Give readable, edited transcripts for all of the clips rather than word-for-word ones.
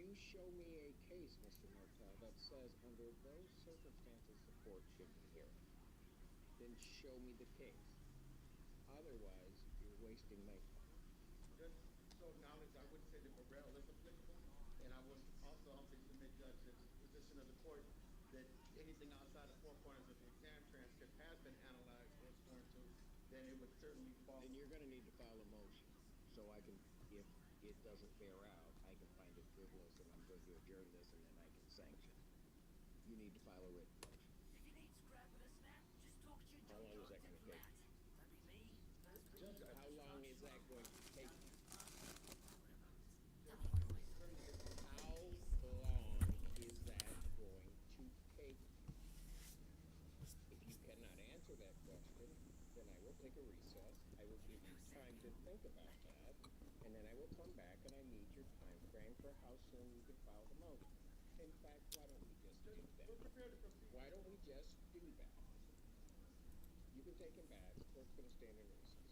you show me a case, Mr. Martel, that says under those circumstances the court should be hearing, then show me the case. Otherwise, you're wasting my time. Just so acknowledge, I would say that Burrell is applicable, and I would also humbly submit, Judge, that the position of the court that anything outside the four corners of the exam transcript has been analyzed or sworn to, then it would certainly fall. Then you're going to need to file a motion so I can, if it doesn't bear out, I can find it frivolous and I'm going to adjourn this and then I can sanction. You need to file a written motion. If you need scrap with us, man, just talk to your How long is that going to take? That'd be me. Judge, How long is that going to take you? How long is that going to take you? If you cannot answer that question, then I will take a recess. I will give you time to think about that, and then I will come back and I need your time frame for how soon you can file the motion. In fact, why don't we just do that? we're prepared to proceed. Why don't we just do that? You can take him back. The court's going to stand in recess.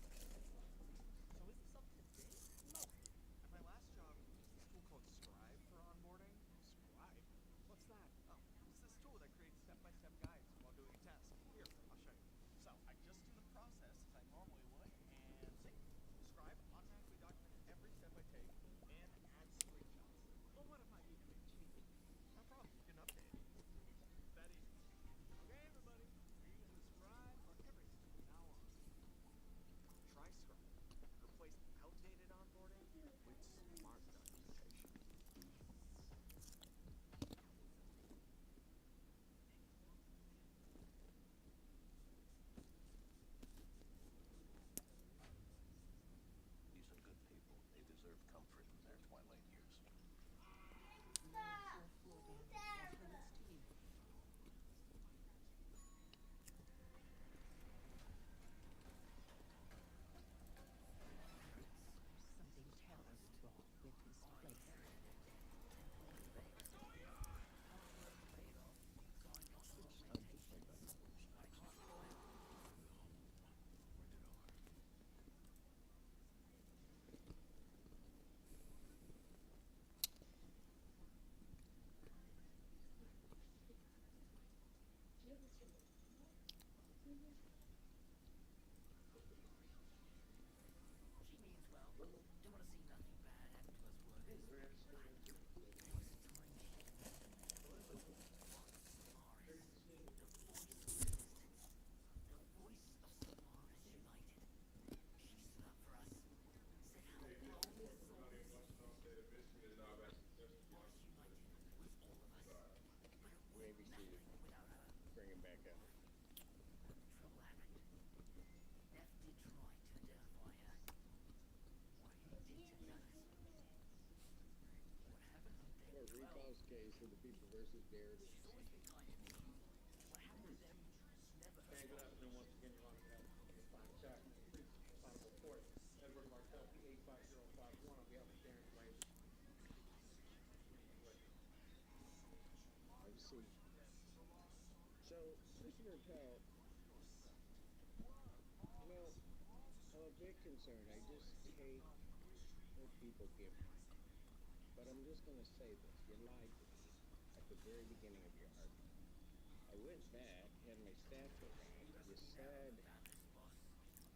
So is this up to date? No. At my last job, we used this tool called Scribe for onboarding. Scribe? What's that? Oh, it's this tool that creates step-by-step guides while doing a test. Here, I'll show you. So I just do the process as I normally would, and see? Scribe automatically documents every step I take and adds screenshots. Well, what if I need to make changes? No problem, you can update it. That easy. Okay, everybody, we're using Scribe for everything from now on. Try Scribe. Replace outdated onboarding with smart documentation. These are good people. They deserve comfort in their twilight years. Something terrible wrong with this place. She means well. Don't want to see nothing bad happen to us workers. You may be seated. Bring him back up. Trouble happened. Neff did try to identify her. Why he did to Dallas. What happened on day Court 12? recalls case of the People versus Baird. She's always been kind to me. What happened to them? Never Hey, good afternoon once again, Your Honor. Final check. Please, final report. Edward Martel, P85051, on behalf of Darren White. Have a seat. So, Mr. Martel, you know, I'm a bit concerned. I just hate what people give me. But I'm just going to say this. You lied to me at the very beginning of your argument. I went back, had my staff go back. You said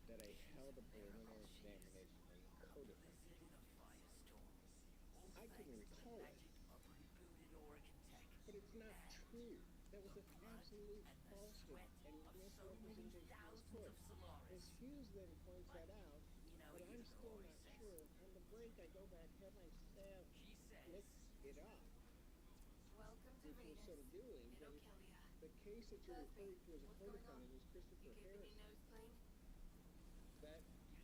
that I held a preliminary examination and coded it. I couldn't recall it. But it's not true. That was an absolute falsehood and misrepresentation to this court. Ms. Hughes then points that out, but I'm still not sure. On the break, I go back, have my staff look it up. Welcome to Which was Venus. sort of doing, It'll but kill ya. the case that you're referring to as a What's going co-defendant on? is Christopher You giving me Harris. nose clean? That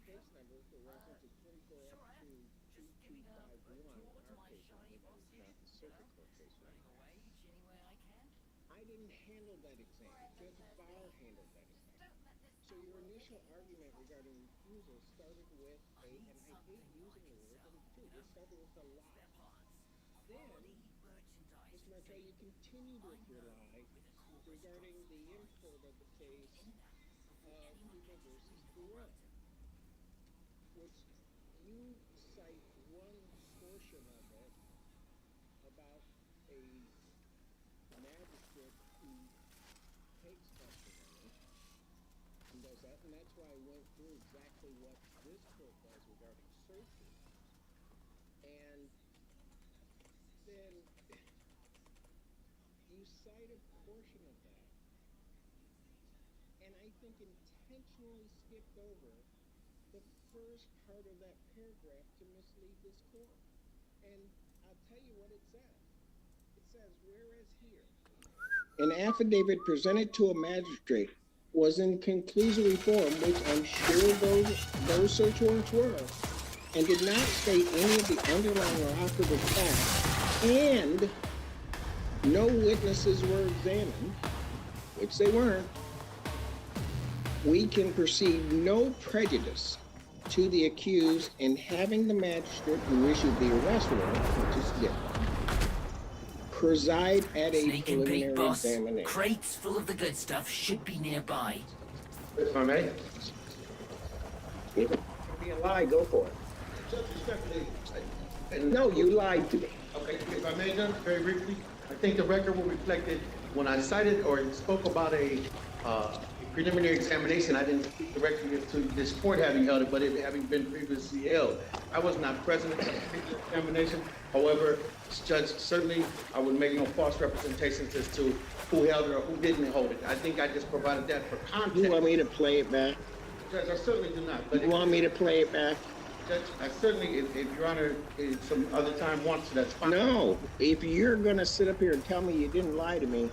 case number, the reference is 24 sure up am. to Just giving a 2251. tour to Our my case shiny number boss is here, not the you circuit know? court case number. Running away each any way I can. I didn't handle that exam. Judge Bauer handled that exam. Don't let this So your initial argument regarding refusal started with a, and I hate using the word, but it's true, it started with a lie. Spare parts. Then, Quality merchandise. Mr. Martel, you continued with your lie regarding the import of the case of People versus Bureau, which you cite one portion of it about a magistrate who takes testimony and does that, and that's why I went through exactly what this court does regarding search warrants. And then you cite a portion of that, and I think intentionally skipped over the first part of that paragraph to mislead this court. And I'll tell you what it says. It says, whereas here, an affidavit presented to a magistrate was in conclusory form, which I'm sure those search warrants were, and did not state any of the underlying or operative facts, and no witnesses were examined, which they weren't, we can perceive no prejudice to the accused in having the magistrate who issued the arrest warrant, which is different, preside at a Snake and bait, preliminary boss. examination. Crates full of the good stuff should be nearby. If I may. If it can be a lie, go for it. Judge, respectfully, No, you lied to me. okay, if I may, Judge, very briefly, I think the record will reflect it. When I cited or spoke about a preliminary examination, I didn't speak directly to this court having held it, but it having been previously held. I was not present at that particular examination. However, Judge, certainly I would make no false representations as to who held it or who didn't hold it. I think I just provided that for context. You want me to play it back? Judge, I certainly do not. But You want me to play it back? Judge, I certainly, if Your Honor, some other time wants to, that's fine. No. If you're gonna sit up here and tell me you didn't lie to me,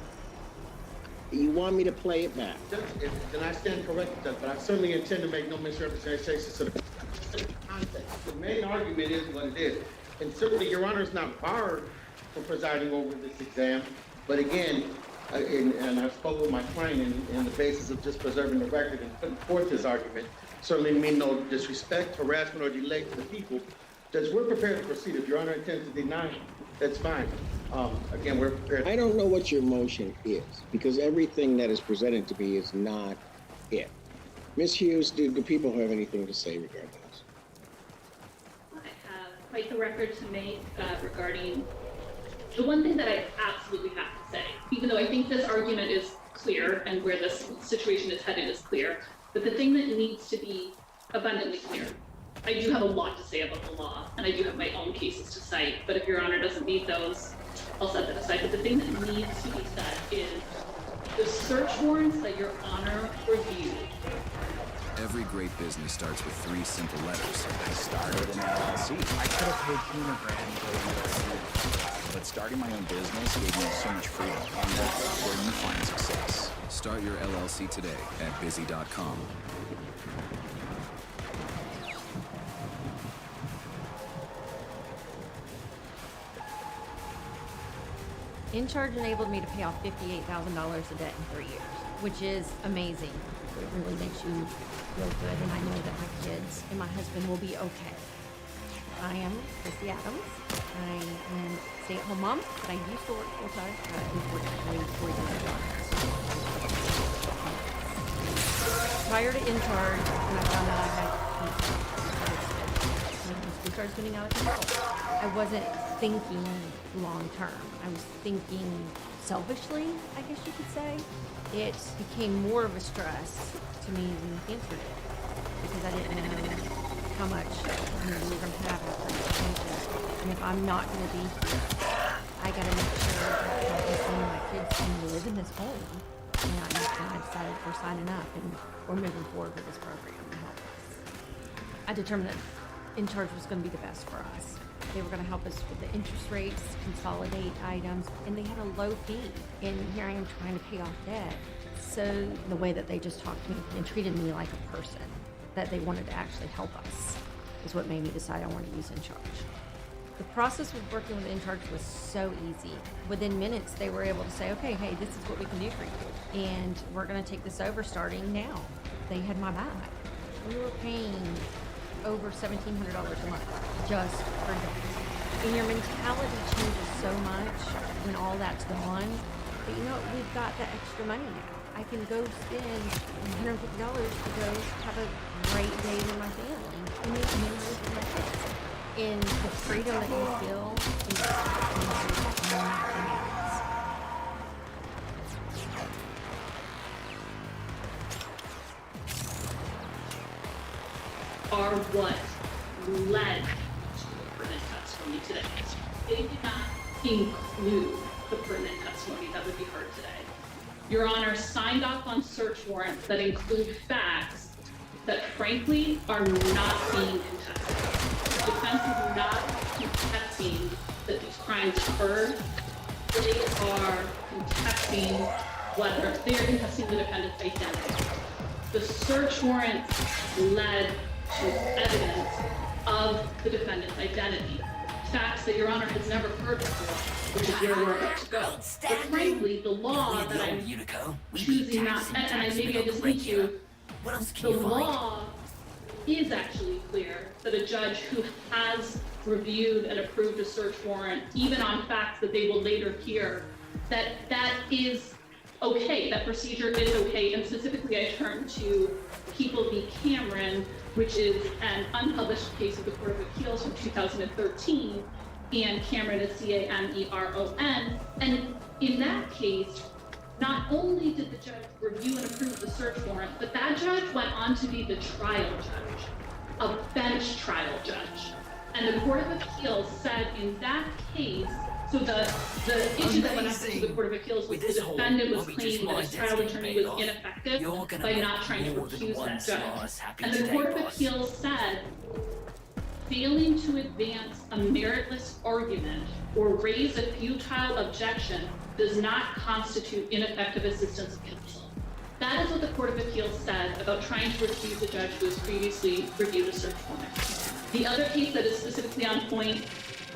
you want me to play it back? Judge, then I stand corrected, Judge, but I certainly intend to make no misrepresentations to the context. The main argument is what it is. And certainly Your Honor is not barred from presiding over this exam. But again, and I spoke with my client in the basis of just preserving the record and putting forth his argument, certainly mean no disrespect, harassment, or delay to the people. Judge, we're prepared to proceed. If Your Honor intends to deny, that's fine. Again, we're prepared. I don't know what your motion is, because everything that is presented to me is not it. Ms. Hughes, do people have anything to say regarding this? I have quite the record to make regarding the one thing that I absolutely have to say, even though I think this argument is clear and where this situation is headed is clear, but the thing that needs to be abundantly clear, I do have a lot to say about the law, and I do have my own cases to cite, but if Your Honor doesn't need those, I'll set that aside. But the thing that needs to be said is the search warrants that Your Honor reviewed. Every great business starts with 3 simple letters. I started an LLC. I could have paid $200,000 to go to LLC, but starting my own business gave me so much freedom, and that's where you find success. Start your LLC today at busy.com. In Charge enabled me to pay off $58,000 of debt in 3 years, which is amazing. It really makes you feel good, and I know that my kids and my husband will be okay. I am Chrissy Adams. I am a stay-at-home mom, but I used to work full-time. I was working 24 years jobs. Prior to In Charge, when I found out I had we started spinning out of control. I wasn't thinking long-term. I was thinking selfishly, I guess you could say. It became more of a stress to me than the cancer did, because I didn't know how much we were going to have after the cancer. And if I'm not going to be here, I got to make sure that my kids can live in this home. And I decided we're signing up and we're moving forward with this program to help us. I determined that In Charge was going to be the best for us. They were going to help us with the interest rates, consolidate items, and they had a low fee. And here I am trying to pay off debt. So the way that they just talked to me and treated me like a person, that they wanted to actually help us, is what made me decide I wanted to use In Charge. The process of working with In Charge was so easy. Within minutes, they were able to say, okay, hey, this is what we can do for you. And we're going to take this over starting now. They had my back. We were paying over $1,700 a month just for debt. And your mentality changes so much when all that's gone. But you know, we've got that extra money now. I can go spend $150 to go have a great day with my family and make memories with my kids. in the freedom that you feel is nothing else. Are what led to the pertinent testimony today. They did not include the pertinent testimony that would be heard today. Your Honor signed off on search warrants that include facts that frankly are not being contested. The defense is not contesting that these crimes occurred. They are contesting the defendant's identity. The search warrants led to evidence of the defendant's identity. Facts that Your Honor has never heard before, which is where we're about to go. But frankly, the law that I'm choosing not, and maybe I just need to, the law is actually clear that a judge who has reviewed and approved a search warrant, even on facts that they will later hear, that is okay, that procedure is okay. And specifically I turn to People v. Cameron, which is an unpublished case of the Court of Appeals from 2013, and Cameron is C-A-M-E-R-O-N. And in that case, not only did the judge review and approve the search warrant, but that judge went on to be the trial judge, a bench trial judge. And the Court of Appeals said in that case, so the issue that went up to the Court of Appeals was the defendant was claiming that his trial attorney was ineffective by not trying to recuse that judge. And the Court of Appeals said, failing to advance a meritless argument or raise a futile objection does not constitute ineffective assistance of counsel. That is what the Court of Appeals said about trying to recuse a judge who has previously reviewed a search warrant. The other case that is specifically on point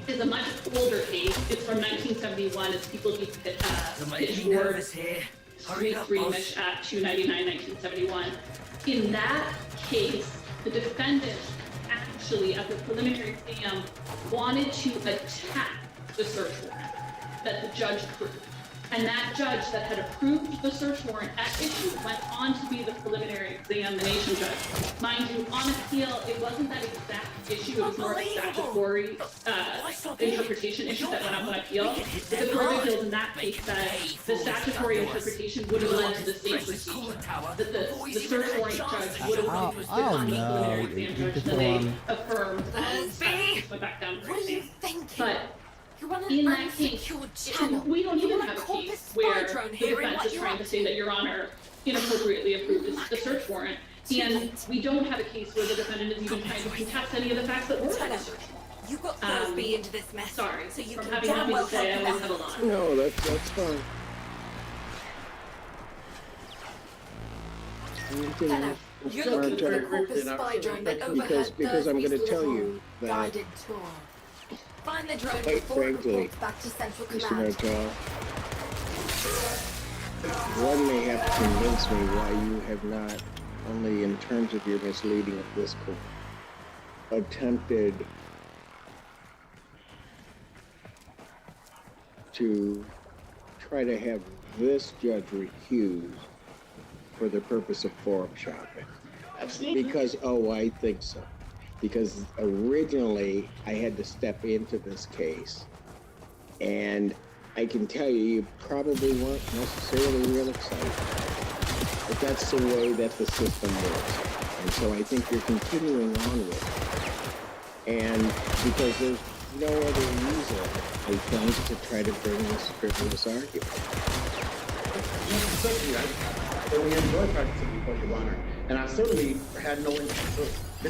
is a much older case. It's from 1971. It's People v. Pitchford, Street 3-ish at 299, 1971. In that case, the defendant actually, at the preliminary exam, wanted to attack the search warrant that the judge approved. And that judge that had approved the search warrant at issue went on to be the preliminary examination judge. Mind you, on appeal, it wasn't that exact issue, it was more of a statutory interpretation issue that went up on appeal. The Court of Appeals in that case said the statutory interpretation would have led to the same procedure. That the search warrant judge would have been on the preliminary exam judge, and they affirmed and went back down for exam. But in that case, we don't even have a case where the defense is trying to say that Your Honor inappropriately approved the search warrant, and we don't have a case where the defendant is even trying to contest any of the facts that were in the search warrant. You got Thursby into this mess. Sorry, so you from can having nothing to say, I always have a lot. No, that's fine. Hello. You're looking for the corpus spy drone that overheard because I'm going to tell Thursby's you that, guided tour. Find the drone quite before it frankly, reports back to Central Mr. Command. Martel, one may have to convince me why you have not, only in terms of your misleading of this court, attempted to try to have this judge recused for the purpose of forum shopping. Absolutely. Because, I think so. Because originally I had to step into this case, and I can tell you probably weren't necessarily real excited. But that's the way that the system works. And so I think you're continuing on with it. And because there's no other reason, I think, to try to bring this frivolous argument. Certainly, I really enjoy practicing before Your Honor, and I certainly had no interest. The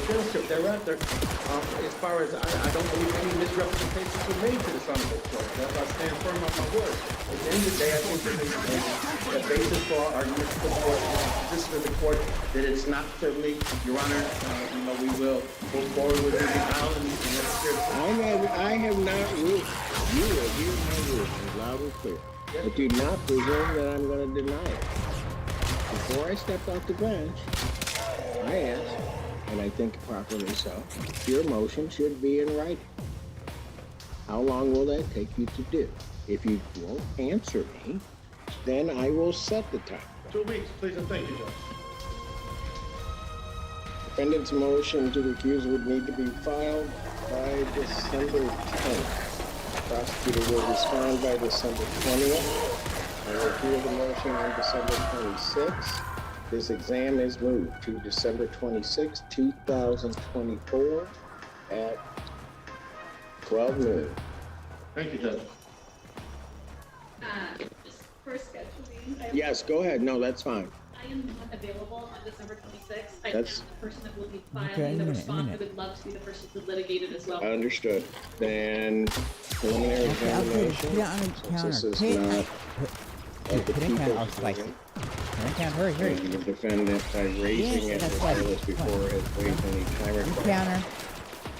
transcript thereafter, as far as I don't believe any misrepresentations were made to this honorable court. That's I stand firm on my word. At the end of the day, I think that there's a basis for our argument to the court, position of the court, that it's not certainly, Your Honor, we will go forward with the denial and necessary. I have not ruled. You will hear my ruling loud and clear. But do not presume that I'm going to deny it. Before I stepped off the bench, I asked, and I think properly so, your motion should be in writing. How long will that take you to do? If you won't answer me, then I will set the time. 2 weeks, please, and thank you, Judge. Defendant's motion to recuse would need to be filed by December 10th. Prosecutor will respond by December 20th. I will hear the motion on December 26th. This exam is moved to December 26, 2024 at 12 noon. Thank you, Judge. Just for scheduling, Yes, go ahead. No, that's fine. I am not available on December 26th. I am That's- the person that will be Okay, filing the a response. minute. I would love to be the person to litigate it as well. Understood. Then preliminary Okay, I'll put it, examination. put it on the Since counter. this is Put it, not put at the it in counter. I'll people's slice it. vision, Put it in counter. Hurry, hurry. the defendant, by raising Yes, it that's as right. well as before, has waived any time In required. counter.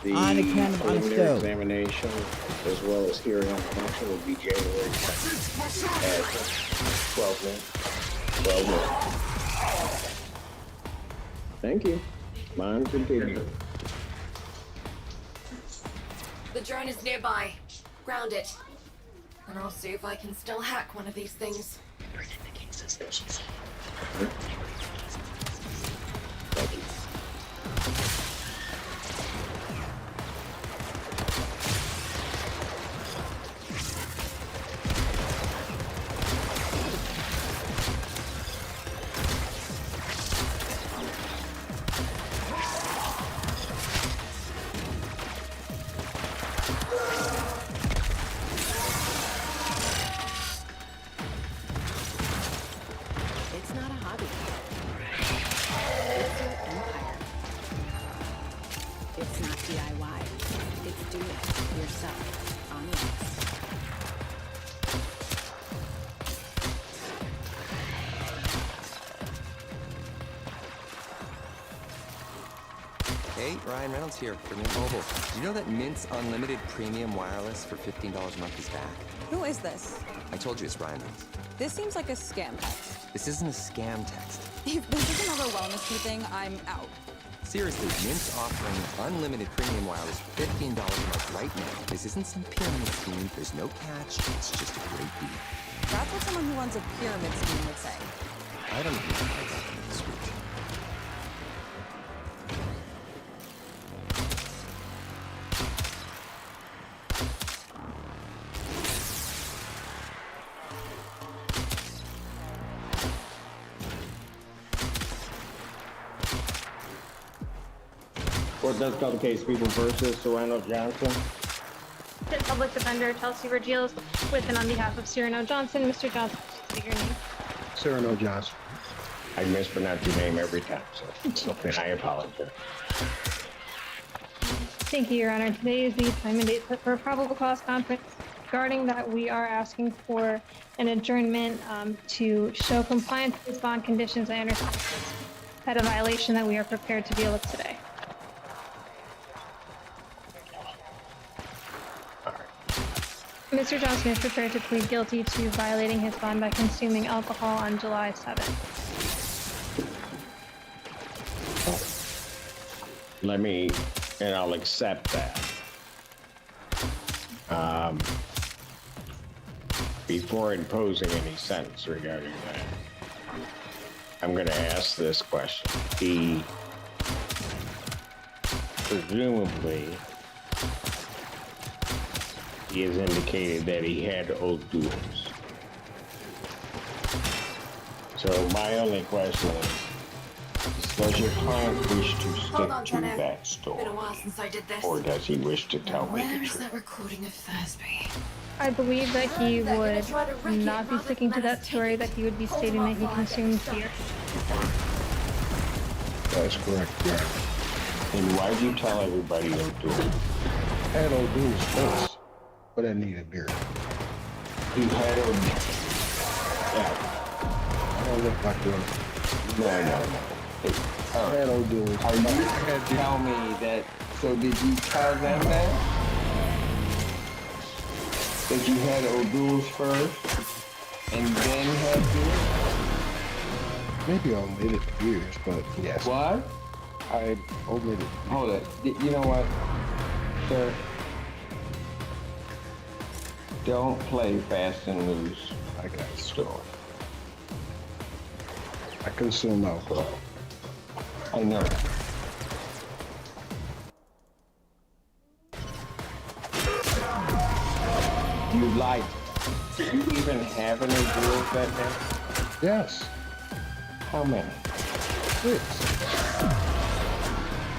The On the counter, on the preliminary stove. examination, as well as hearing on counsel, will be January 2nd at 12 noon. 12 noon. Thank you. Mine continue. The drone is nearby. Ground it. And I'll see if I can still hack one of these things. Thank you. It's not a hobby. It's your empire. It's not DIY. It's do it yourself on X. Hey, Ryan Reynolds here for Mint Mobile. Do you know that Mint's unlimited premium wireless for $15 a month is back? Who is this? I told you it's Ryan Reynolds. This seems like a scam text. This isn't a scam text. If this is another wellness tea thing, I'm out. Seriously, Mint's offering unlimited premium wireless for $15 a month right now. This isn't some pyramid scheme. There's no catch. It's just a great deal. That's what someone who runs a pyramid scheme would say. I don't even know how I got into this route. Court does call the case People versus Serrano Johnson. Public Defender Chelsea Vergils with and on behalf of Cyrano Johnson. Mr. Johnson, state your name. Cyrano Johnson. I mispronounce your name every time, so I apologize. Thank you, Your Honor. Today is the time and date set for a probable cause conference. Regarding that, we are asking for an adjournment to show compliance with bond conditions. I understand had a violation that we are prepared to deal with today. Mr. Johnson is prepared to plead guilty to violating his bond by consuming alcohol on July 7th. And I'll accept that. Before imposing any sentence regarding that, I'm going to ask this question. He presumably he has indicated that he had old duels. So my only question is, does your client wish to stick to that story? Been a while since I did this. Or does he wish to tell me the Where's truth? that recording of Thursby? I believe that he would not be sticking to that story, that he would be stating that he consumed beer. That's correct, yeah. And why'd you tell everybody old duels? I had old duels first, but I needed beer. You had old... Yeah. I don't look like one. No. I had old duels. Are you gonna tell me that... So did you tell them that? That you had old duels first, and then had beer? Maybe I omitted beers, but yes. What? I omitted. Hold it. You know what, sir? Don't play fast and loose. I got a story. I consume alcohol. I know. You lied. Did you even have any deals that day? Yes. How many? 6.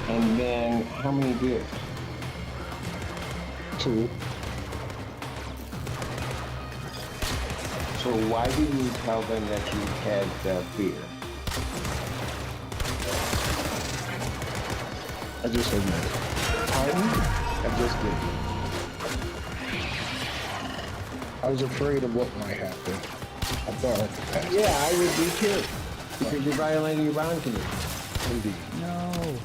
And then how many deals? 2. So why did you tell them that you had fear? I just admit it. Pardon? I just did. I was afraid of what might happen. I thought I could pass. Yeah, I would be too. Because you're violating your bond condition. Indeed. No.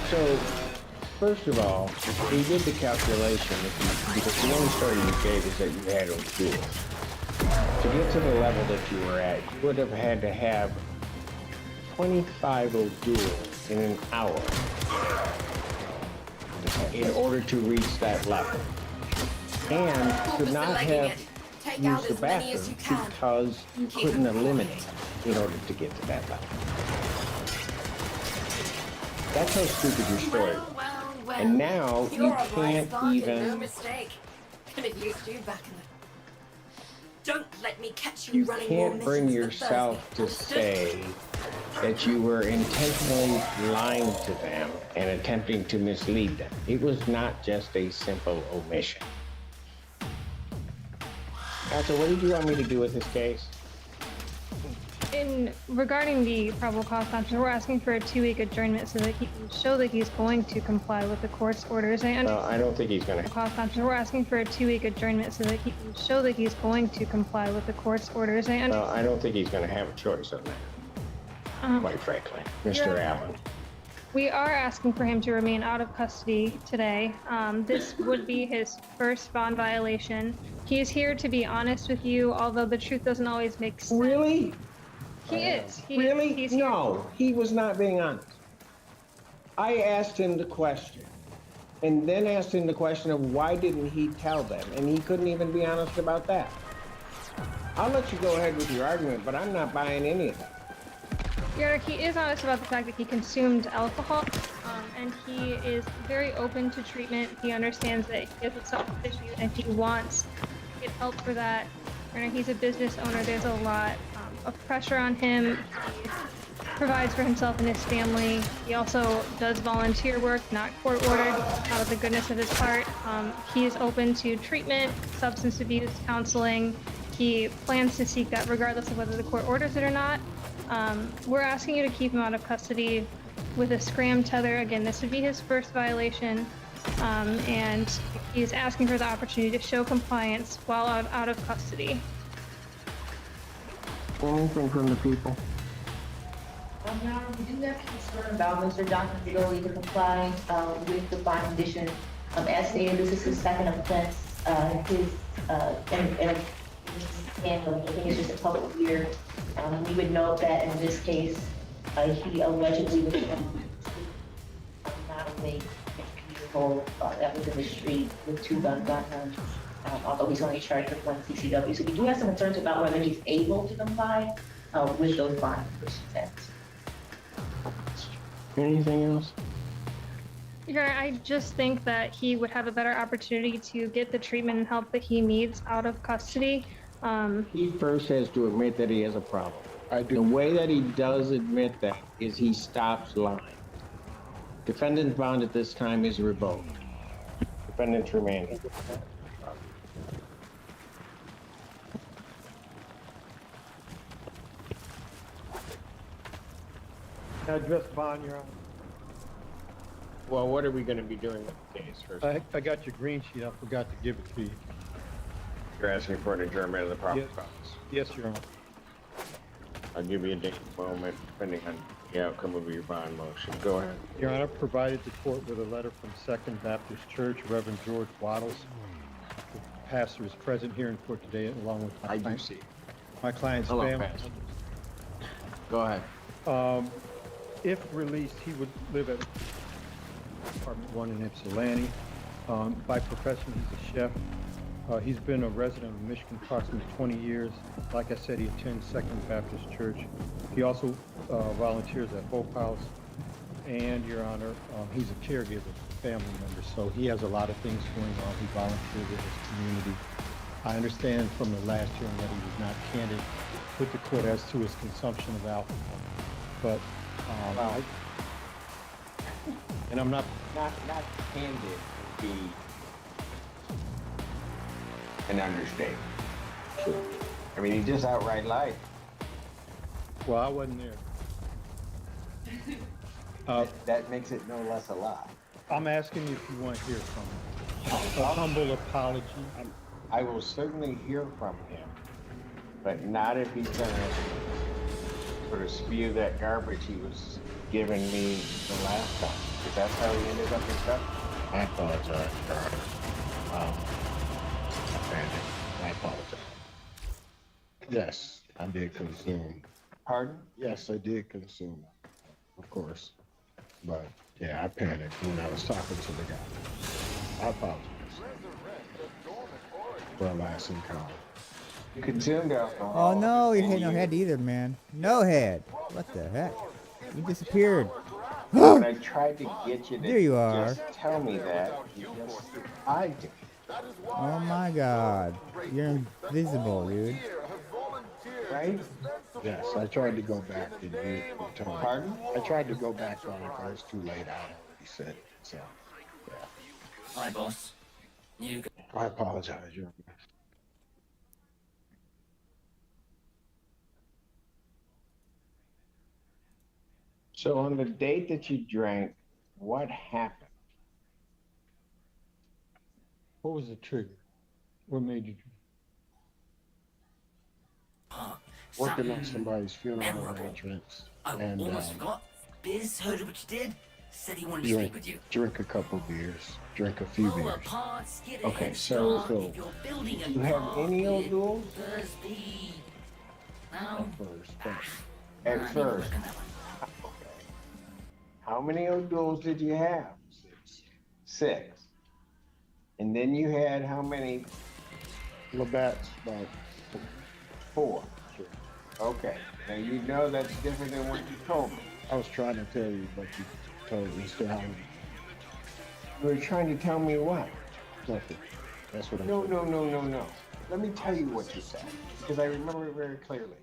So, first of all, he did the calculation because the only story you gave is that you had those duels. To get to the level that you were at, you would have had to have 25 of duels in an hour in order to reach that level. And could not have used the bathroom because you couldn't eliminate in order to get to that level. That's how stupid your story was. And now you can't even... No mistake. Could have used you back in the... Don't let me catch you You running can't more bring missions than yourself to say that you were intentionally lying to them and attempting to mislead them. It was not just a simple omission. So what did you want me to do with this case? Regarding the probable cause conference, we're asking for a 2-week adjournment so that he can show that he's going to comply with the court's orders. Well, I don't think he's going to. Cause conference, we're asking for a 2-week adjournment so that he can show that he's going to comply with the court's orders. Well, I don't think he's going to have a choice on that, quite frankly, Mr. Allen. We are asking for him to remain out of custody today. This would be his first bond violation. He is here to be honest with you, although the truth doesn't always make sense. Really? He is. Really? No, he was not being honest. I asked him the question, and then asked him the question of why didn't he tell them, and he couldn't even be honest about that. I'll let you go ahead with your argument, but I'm not buying any of that. Your Honor, he is honest about the fact that he consumed alcohol, and he is very open to treatment. He understands that he has a substance issue and he wants to get help for that. Your Honor, he's a business owner. There's a lot of pressure on him. He provides for himself and his family. He also does volunteer work, not court-ordered, out of the goodness of his heart. He is open to treatment, substance abuse, counseling. He plans to seek that regardless of whether the court orders it or not. We're asking you to keep him out of custody with a scram tether. Again, this would be his first violation, and he's asking for the opportunity to show compliance while out of custody. Anything from the people? Your Honor, we do have concern about Mr. Johnson's ability to comply with the bond condition. As stated, this is his second offense. I think it's just a couple of years. We would note that in this case, he allegedly was not only vehicle that was in the street with 2 guns on him, although he's only charged with 1 CCW. So we do have some concerns about whether he's able to comply with those bond conditions. Anything else? Your Honor, I just think that he would have a better opportunity to get the treatment and help that he needs out of custody. He first has to admit that he has a problem. The way that he does admit that is he stops lying. Defendant's bond at this time is revoked. Defendant's remanded. Address bond, Your Honor. Well, what are we going to be doing with the case first? I got your green sheet. I forgot to give it to you. You're asking for an adjournment of the property Yes. cause. Yes, Your Honor. I'll give you a date and moment depending on the outcome of your bond motion. Go ahead. Your Honor, provided the court with a letter from Second Baptist Church, Reverend George Waddles. The pastor is present here in court today along with my client. see. My client's Hello, family. Pastor. Go ahead. If released, he would live at apartment 1 in Ypsilanti. By profession, he's a chef. He's been a resident of Michigan approximately 20 years. Like I said, he attends Second Baptist Church. He also volunteers at Hope House. and Your Honor, he's a caregiver, family member, so he has a lot of things going on. He volunteers in his community. I understand from the last hearing that he was not candid with the court as to his consumption of alcohol, but and I'm not candid would be an understatement. I mean, he just outright lied. Well, I wasn't there. That makes it no less a lie. I'm asking you if you want to hear from him. A humble apology. I will certainly hear from him, but not if he's gonna sort of spew that garbage he was giving me the last time. Because that's how he ended up in trouble. I apologize, Your Honor. I apologize. Yes, I did consume. Pardon? Yes, I did consume, of course. But yeah, I panicked when I was talking to the guy. I apologize for our last encounter. You consumed alcohol. Oh no, you had no head either, man. No head. What the heck? You disappeared. When I tried to get you to There you are. just tell me that, you just lied to me. Oh my god. You're invisible, dude. Right? Yes, I tried to go back and you told me. Pardon? I tried to go back on it, but it's too late. I already said it. So, yeah. Hi, boss. I apologize, Your Honor. So on the date that you drank, what happened? What was the trigger? What made you drink? Working on somebody's funeral arrangements and forgot. Biz heard what you did. Said he wanted to speak with you. drink a couple beers, drink a few beers. Okay, so you have any old duels? At first. Okay. How many old duels did you have? Six. And then you had how many? Labatt's about 4. Okay. Now you know that's different than what you told me. I was trying to tell you, but you told me still haven't. You were trying to tell me what? Nothing. That's what I'm No, saying. no. Let me tell you what you said, because I remember it very clearly.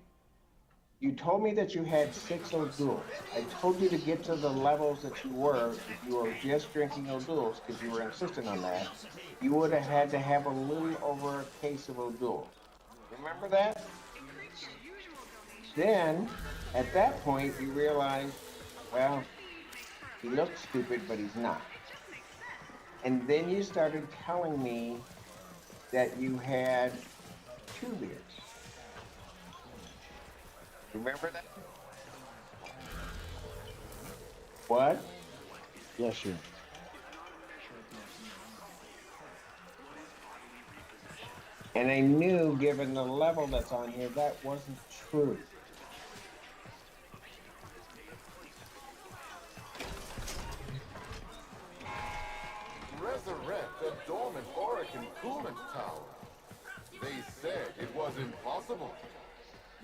You told me that you had 6 O'Douls. I told you to get to the levels that you were, if you were just drinking O'Douls, because you were insistent on that, you would have had to have a little over a case of O'Douls. Remember that? Then, at that point, you realized, well, he looks stupid, but he's not. And then you started telling me that you had 2 beers. Remember that? What? Yes, sir. And I knew, given the level that's on here, that wasn't true. Resurrect the dormant Oracle coolant tower. They said it was impossible.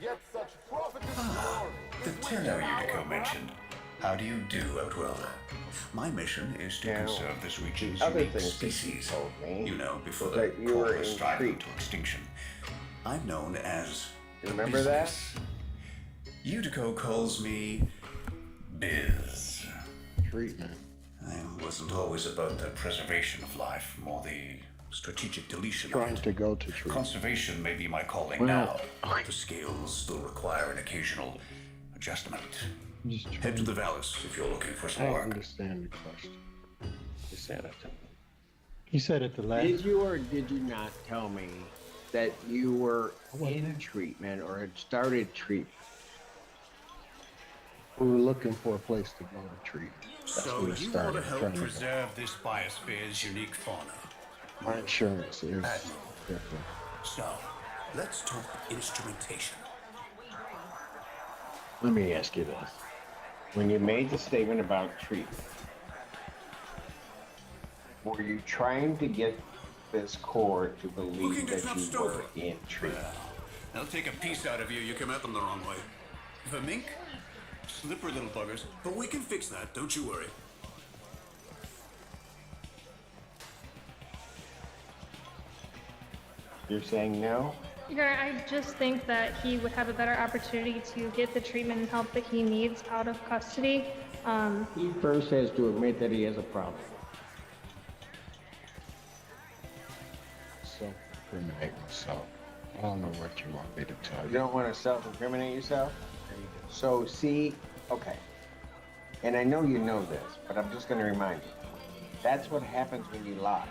Yet such profitable glory. The Tenno Unico mentioned. How do you do, Outwelder? My mission is to conserve this region's unique species. You know, before the corpus driving to extinction. I'm known as the Remember that? Utico calls me Biz. Treatment. I wasn't always about the preservation of life, more the strategic deletion Trying of it. to go to treatment. Conservation may be my calling Well, now. The scales still require an occasional adjustment. Head to the Vallis if you're looking for some I work. understand the question. You said it. He said at the last. Did you or did you not tell me that you were in treatment or had started treatment? We were looking for a place to go to treat. That's So where we you want to started help trying to go. preserve this biosphere's unique fauna. My insurance is Admiral. different. So, let's talk instrumentation. Let me ask you this. When you made the statement about treatment, were you trying to get this court to believe that you were in treatment? They'll take a piece out of you, you come at them the wrong way. If a mink, Slippery little buggers. But we can fix that, don't you worry. You're saying no? Your Honor, I just think that he would have a better opportunity to get the treatment and help that he needs out of custody. He first has to admit that he has a problem. Self-incriminate myself. I don't know what you want me to tell you. You don't want to self-incriminate yourself? So, see, okay. And I know you know this, but I'm just going to remind you. That's what happens when you lie.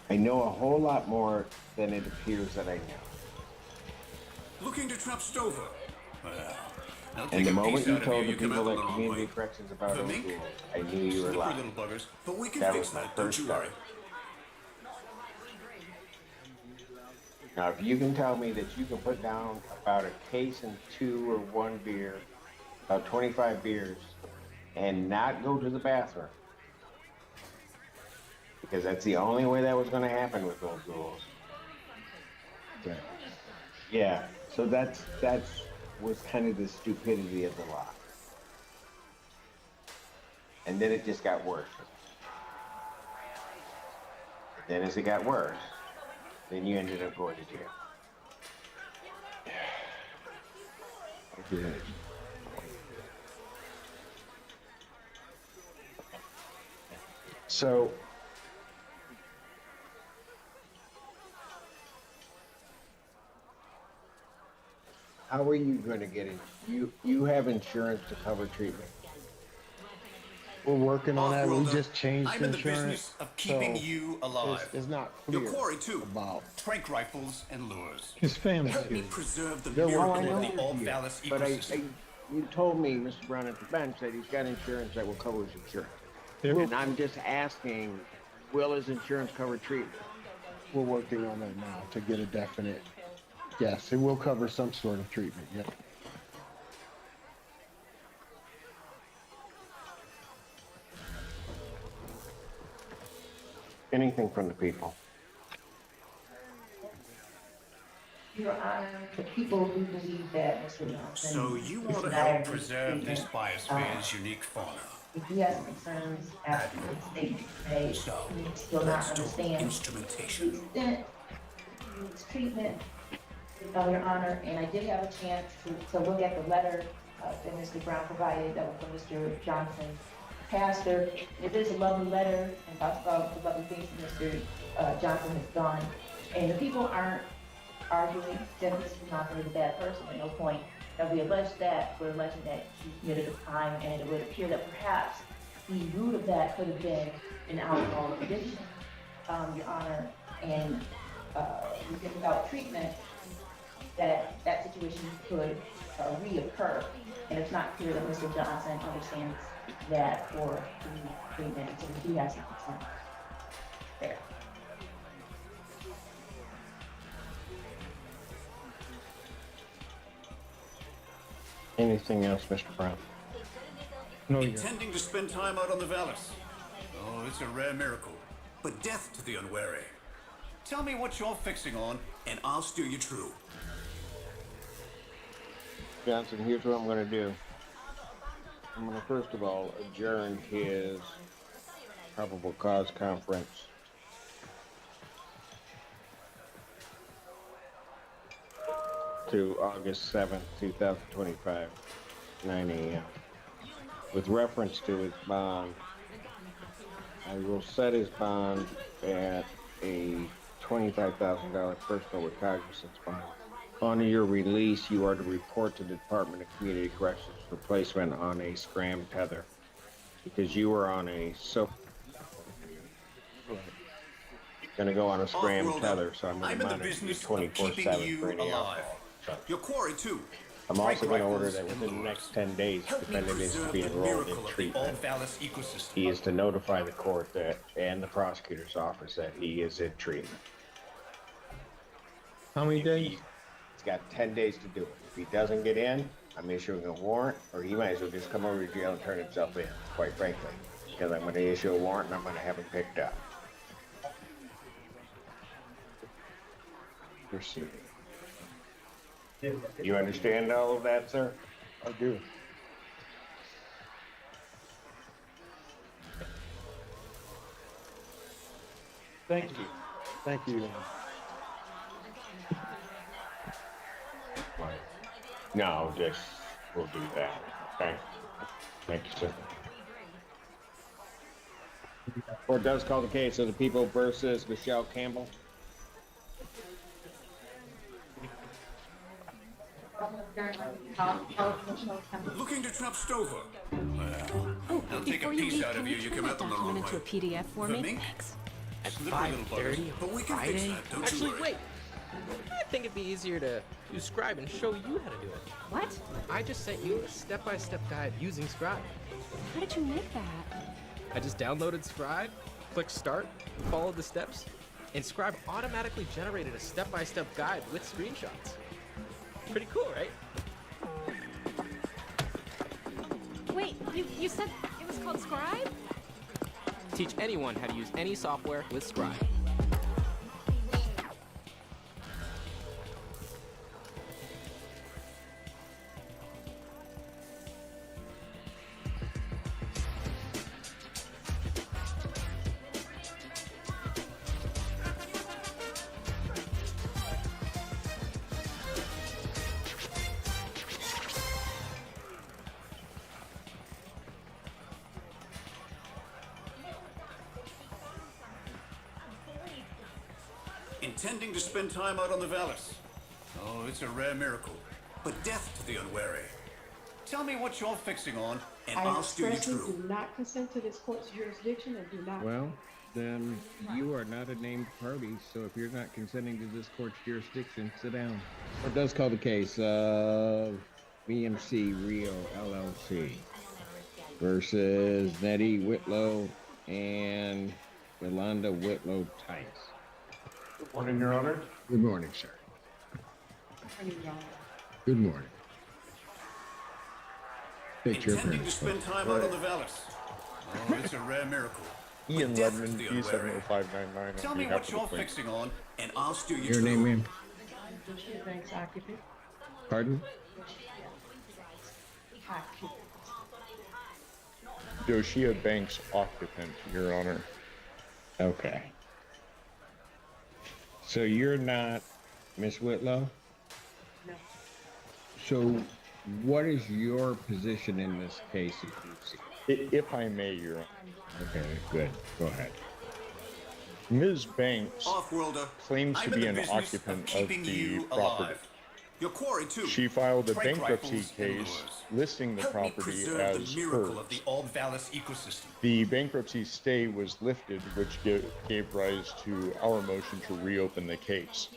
I know a whole lot more than it appears that I know. Looking to trap Stover? Well, I'll take And the a moment piece you out of told you, the you come people out at the long Community way. Corrections about The those mink? rules, I knew you were Slippery lying. little buggers, but we can That fix was my that, don't first you start. worry. Now, if you can tell me that you can put down about a case and 2 or 1 beer, about 25 beers, and not go to the bathroom, because that's the only way that was going to happen with those rules. Yeah, so that's was kind of the stupidity of the lie. And then it just got worse. Then as it got worse, then you ended up going to jail. Yeah. So, how are you going to get in? You have insurance to cover treatment. We're working on that. We Off-worlder, just changed I'm in the insurance. business of keeping so you alive. It's not Your clear quarry, too. about Trank rifles and lures. His family's Help me here. preserve the There miracle were of the all-Valis But ecosystem. you told me, Mr. Brown, at the bench that he's got insurance that will cover his insurance. There- And I'm just asking, will his insurance cover treatment? we're working on that now to get a definite yes. It will cover some sort of treatment. Yeah. Anything from the people? Your Honor, the people who believe that Mr. Johnson. So you want to is help liable preserve this treatment, biosphere's unique fauna? If he has concerns after the statement made, So, he still not let's talk understand instrumentation. the extent he needs treatment, Your Honor, and I did have a chance to look at the letter that Mr. Brown provided that was from Mr. Johnson's pastor. It is a lovely letter and talks about the lovely things that Mr. Johnson has done. And the people aren't arguing that Mr. Johnson is a bad person at no point. That we allege that, we're alleging that he committed a crime, and it would appear that perhaps the root of that could have been an alcohol addiction, Your Honor, and without treatment, that situation could reoccur. And it's not clear that Mr. Johnson understands that or the treatment, so he has some concern there. Anything else, Mr. Brown? No, Intending to spend time out on the Valis. Oh, it's a rare miracle. But death to the unwary. Tell me what you're fixing on, and I'll steer you true. Johnson, here's what I'm going to do. I'm going to first of all adjourn his probable cause conference to August 7th, 2025, 9 a.m. With reference to his bond, I will set his bond at a $25,000 personal recognizance bond. On your release, you are to report to the Department of Community Corrections for placement on a scram tether, because you were on a going to go on a scram Off-worlder, tether, so I'm going I'm to in the monitor you business of keeping 24/7 you for any alive. alcohol. So Your quarry, too. I'm also going to order Rifles that and within the lures. next 10 days, Help me defendant is to preserve be the enrolled in miracle of the treatment. all-Valis ecosystem. He is to notify the court that and the prosecutor's office that he is in treatment. How many days? He's got 10 days to do it. If he doesn't get in, I'm issuing a warrant, or he might as well just come over to jail and turn himself in, quite frankly. Because I'm going to issue a warrant and I'm going to have him picked up. Proceed. You understand all of that, sir? I do. Thank you. Thank you. Right. No, just we'll do that. Okay. Thank you, sir. Court does call the case of the people versus Michelle Campbell. Looking to trap Stover? Well, I'll take a Before you piece leave, out can of you you. You turn come that out on the document wrong into a way. PDF for The me? mink? At Slippery little 5:30 buggers, but we can Friday? fix that. Don't Actually, you worry. wait. I think it'd be easier to use Scribe and show you how to do it. What? I just sent you a step-by-step guide using Scribe. How did you make that? I just downloaded Scribe, clicked Start, followed the steps, and Scribe automatically generated a step-by-step guide with screenshots. Pretty cool, right? Wait, you said it was called Scribe? Teach anyone how to use any software with Scribe. Intending to spend time out on the Vallis? Oh, it's a rare miracle. But death to the unwary. Tell me what you're fixing on, and I'll steer you expressly true. do not consent to this court's jurisdiction and do not. Well, then you are not a named party, so if you're not consenting to this court's jurisdiction, sit down. Court does call the case of BMC Rio LLC versus Nettie Whitlow and Yolanda Whitlow Tice. Good morning, Your Honor. Good morning, sir. Good morning. State your Intending to appearance, spend please. time out on the Vallis? Oh, it's a rare miracle. Ian But death Ledman, to the unwary. B70599. Tell me what you're fixing on, and I'll steer you Your true. name, ma'am? Joshua Banks occupant. Pardon? Doshia Banks occupant, Your Honor. Okay. So you're not Miss Whitlow? No. So what is your position in this case? If I may, Your Honor. Okay, good. Go ahead. Ms. Banks Off-worlder, claims to I'm in be the an business of occupant of keeping the you property. alive. Your quarry, too. She filed a Strike bankruptcy rifles and case lures. listing the Help me property preserve as the miracle hers. of the Orb Vallis ecosystem. The bankruptcy stay was lifted, which gave rise to our motion to reopen the case.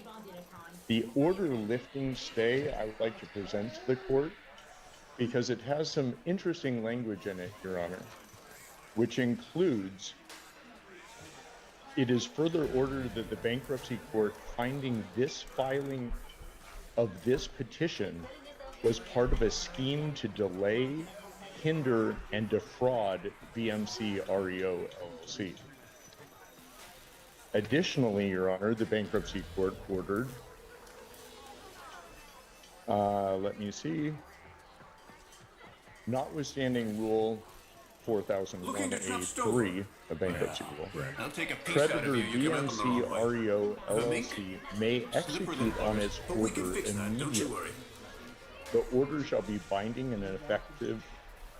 The order lifting stay I would like to present to the court because it has some interesting language in it, Your Honor, which includes, it is further ordered that the bankruptcy court finding this filing of this petition was part of a scheme to delay, hinder, and defraud BMC REO LLC. Additionally, Your Honor, the bankruptcy court ordered, let me see, notwithstanding Rule 4001A3, a bankruptcy rule, I'll take a piece out creditor of you. You come out on the BMC wrong way. REO The mink? LLC may execute on its But we can order fix that, don't you immediately. worry. The order shall be binding and effective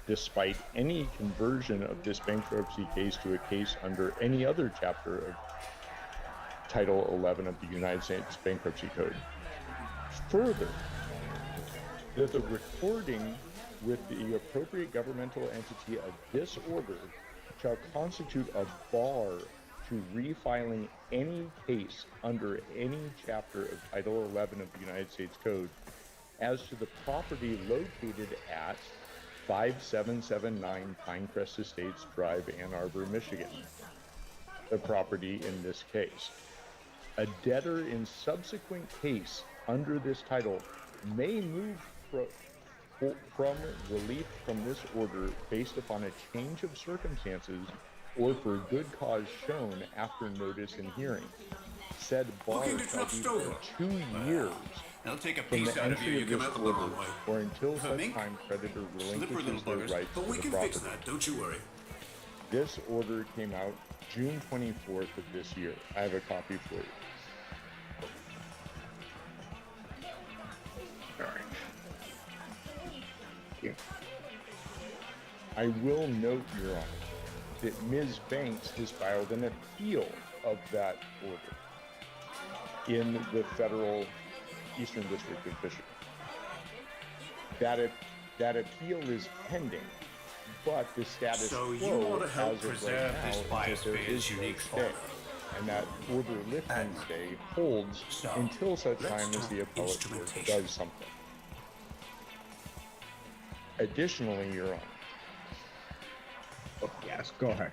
despite any conversion of this bankruptcy case to a case under any other chapter of Title 11 of the United States Bankruptcy Code. Further, that the recording with the appropriate governmental entity of this order shall constitute a bar to refiling any case under any chapter of Title 11 of the United States Code as to the property located at 5779 Pinecrest Estates Drive, Ann Arbor, Michigan, the property in this case. A debtor in subsequent case under this title may move from relief from this order based upon a change of circumstances or for good cause shown after notice and hearing. Said bar shall be for 2 years I'll take a from piece the out of you. entry You of come this out the order wrong way. or until such Mink? time creditor Slippery little relinquishes their buggers, rights but to we the can property. fix that. Don't you worry. This order came out June 24th of this year. I have a copy for you. All right. Here. I will note, Your Honor, that Ms. Banks has filed an appeal of that order in the federal Eastern District of Michigan. That appeal is pending, but the status So you quo want to help as of preserve right this now is that there biosphere's is no unique stay, fauna. and that order lifting stay holds until such let's time as talk the appellate court instrumentation. does something. Additionally, Your Honor. Oh, yes, go ahead.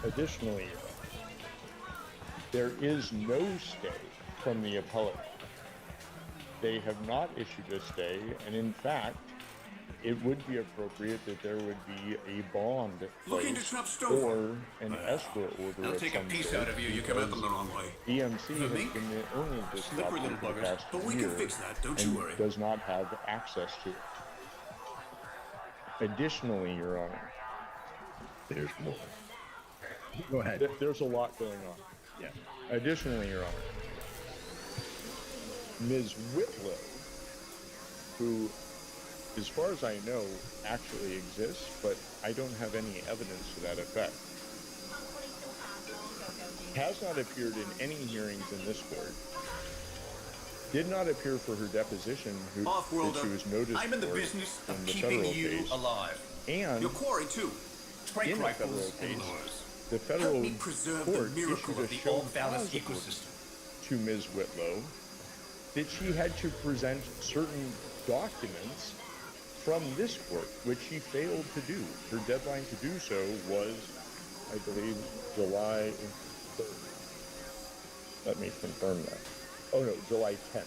Additionally, Your Honor, there is no stay from the appellate court. They have not issued a stay, and in fact, it would be appropriate that there would be a bond Looking to placed trap stone. or an escrow order I'll of take a some piece sort, out of you. You come out them the because wrong way. EMC The has mink? been the owner of this Slippery property little for the buggers, past but we year can fix that. Don't you and worry. does not have access to it. Additionally, Your Honor, there's more. Go ahead. There's a lot going on. Yeah. Additionally, Your Honor, Ms. Whitlow, who, as far as I know, actually exists, but I don't have any evidence to that effect, has not appeared in any hearings in this court, did not appear for her deposition that she was noticed I'm in the for business of in the keeping federal you case, alive. and Your quarry too. Strike in the federal rifles and case, lures. the federal Help me preserve the court miracle issued a of the show all-balanced cause order ecosystem. to Ms. Whitlow that she had to present certain documents from this court, which she failed to do. Her deadline to do so was, I believe, July 3rd. Let me confirm that. Oh no, July 10th.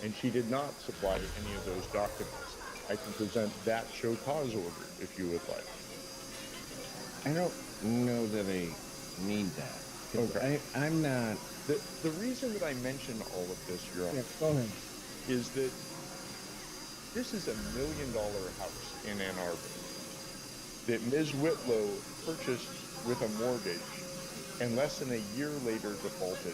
And she did not supply any of those documents. I can present that show cause order if you would like. I don't know that I need that. Okay. I'm not. The reason that I mention all of this, Your Honor, Go ahead. is that this is $1 million house in Ann Arbor that Ms. Whitlow purchased with a mortgage and less than a year later defaulted.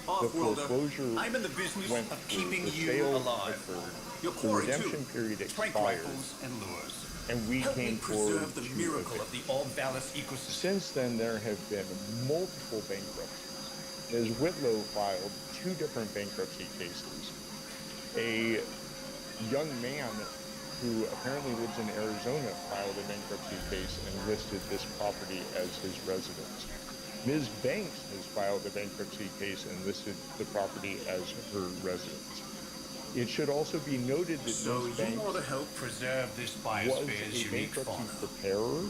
The foreclosure I'm in the business went of through, keeping the you sale alive. occurred, Your the quarry redemption too. period Strike expired, rifles and lures. and we Help came me preserve forward the to miracle evict. of the all-balanced ecosystem. Since then, there have been multiple bankruptcies. Ms. Whitlow filed 2 different bankruptcy cases. A young man who apparently lives in Arizona filed a bankruptcy case and listed this property as his residence. Ms. Banks has filed a bankruptcy case and listed the property as her residence. It should also be noted that So Ms. you Banks want to help preserve this was biosphere's a unique bankruptcy fauna. preparer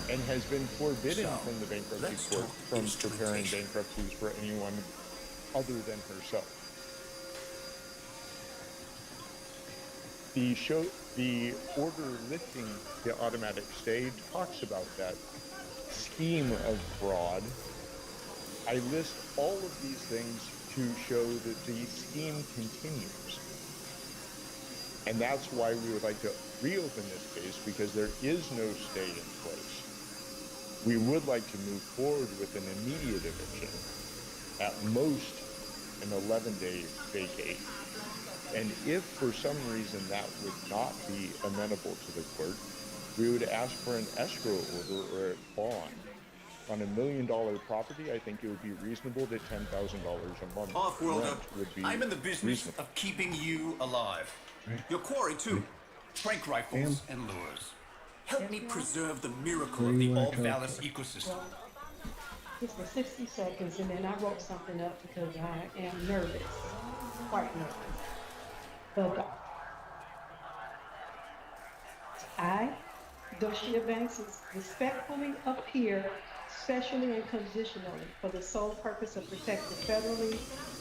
and has been forbidden So, from the bankruptcy let's court talk from preparing instrumentation. bankruptcies for anyone other than herself. The order lifting the automatic stay talks about that scheme of fraud. I list all of these things to show that the scheme continues. And that's why we would like to reopen this case, because there is no stay in place. We would like to move forward with an immediate eviction, at most an 11-day vacate. And if for some reason that would not be amenable to the court, we would ask for an escrow order or a bond. On $1 million property, I think it would be reasonable that $10,000 a month Off-worlder, rent would be I'm in the business reasonable. of keeping you alive. Your quarry too. Strike rifles and lures. Help me preserve the miracle of the all-balanced ecosystem. It's for 60 seconds, and then I wrote something up because I am nervous, quite nervous. But I, Doshia Banks, respectfully appear specially and conditionally for the sole purpose of protecting federally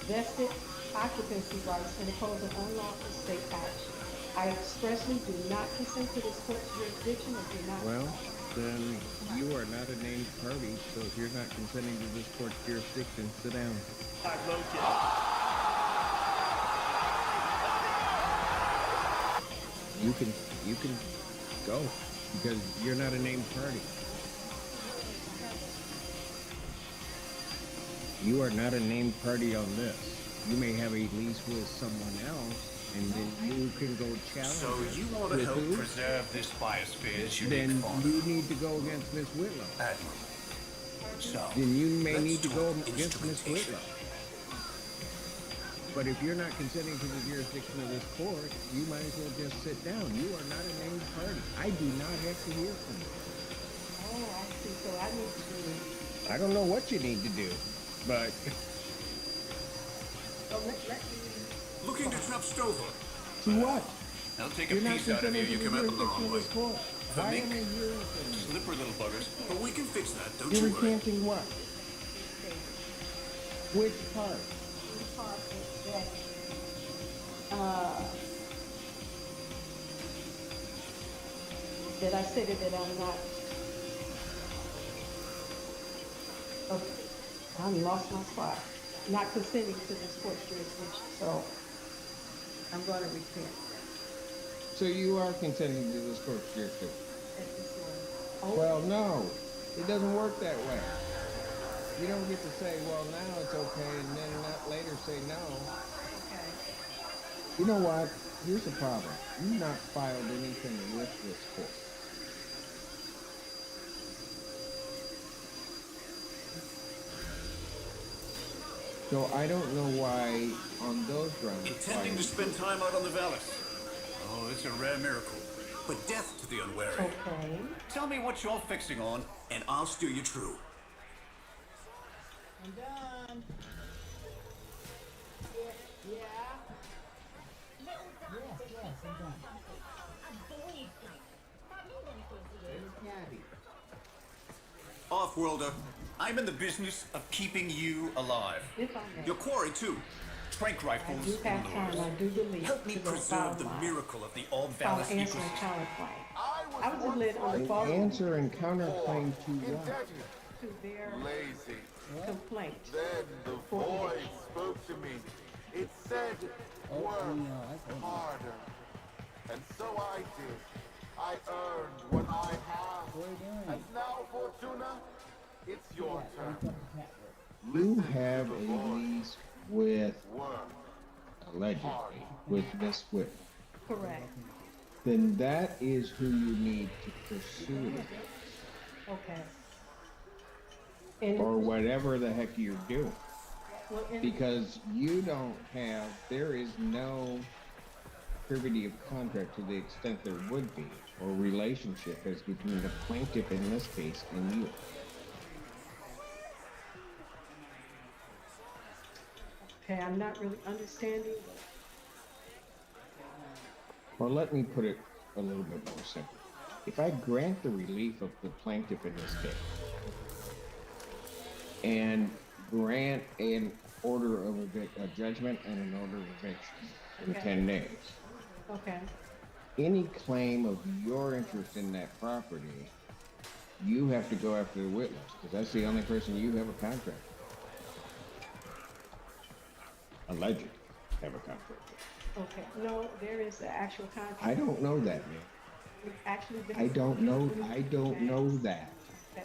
vested occupancy rights and opposing unlawful state action. I expressly do not consent to this court's jurisdiction and do not. Well, Then you are not a named party, so if you're not consenting to this court's jurisdiction, sit down. You can go, because you're not a named party. You are not a named party on this. You may have a lease with someone else, and then you can go challenge. So you want to help preserve this biosphere's unique Then fauna? you need to go against Miss Whitlow. Admiral. So Then you may let's need to go talk against Miss instrumentation. Whitlow. But if you're not consenting to the jurisdiction of this court, you might as well just sit down. You are not a named party. I do not have to hear from you. Oh, I see. So I need to. I don't know what you need to do, but Oh, let me. Looking to trap Stover. to what? I'll take a You're not piece out of you. consenting You to come the out the jurisdiction wrong of way. this court. For Why me, am I hearing from you? slippery little buggers. But we can fix that. Don't You're you worry. recanting what? Which part? That I stated that I'm not. Okay, I lost my spot. Not consenting to this court's jurisdiction, so I'm going to recant So you are consenting to this court's jurisdiction? at this moment. Well, no, it doesn't work that way. You don't get to say, well, now it's okay, and then not later say no. Okay. You know what? Here's the problem. You've not filed anything with this court. So I don't know why on those grounds. Intending to spend time out on the Vallis. Oh, it's a rare miracle. But death to the unwary. Okay. Tell me what you're fixing on, and I'll steer you true. I'm done. Yeah. Yes, I'm done. Off-worlder, I'm in the business of keeping you alive. If I may. Your quarry, too. Trank I rifles do have and time, I lures. do believe. Help me to go preserve file the my- miracle of the Old file Vallis an answer and ecosystem. counterclaim. I was just led on the An following answer and counterclaim to what? to their Lazy. complaint. Then the voice spoke to me. It said, work harder. And so I did. I earned what I have. And now, Fortuna, it's your turn. You have a lease with, Work. allegedly, with Miss Whitlow. Correct. Then that is who you need to pursue it against. Okay. And Or whatever the heck you're doing. well, and- Because you don't have, there is no privity of contract to the extent there would be, or relationship as between the plaintiff in this case and you. Okay, I'm not really understanding. Well, let me put it a little bit more simple. If I grant the relief of the plaintiff in this case, and grant an order of a judgment and an order of eviction in Okay. 10 days, Okay. any claim of your interest in that property, you have to go after the witness, because that's the only person you have a contract with. Allegedly have a contract with. Okay. No, there is the actual contract. I don't know that, man. It's actually been. I don't know that. Okay.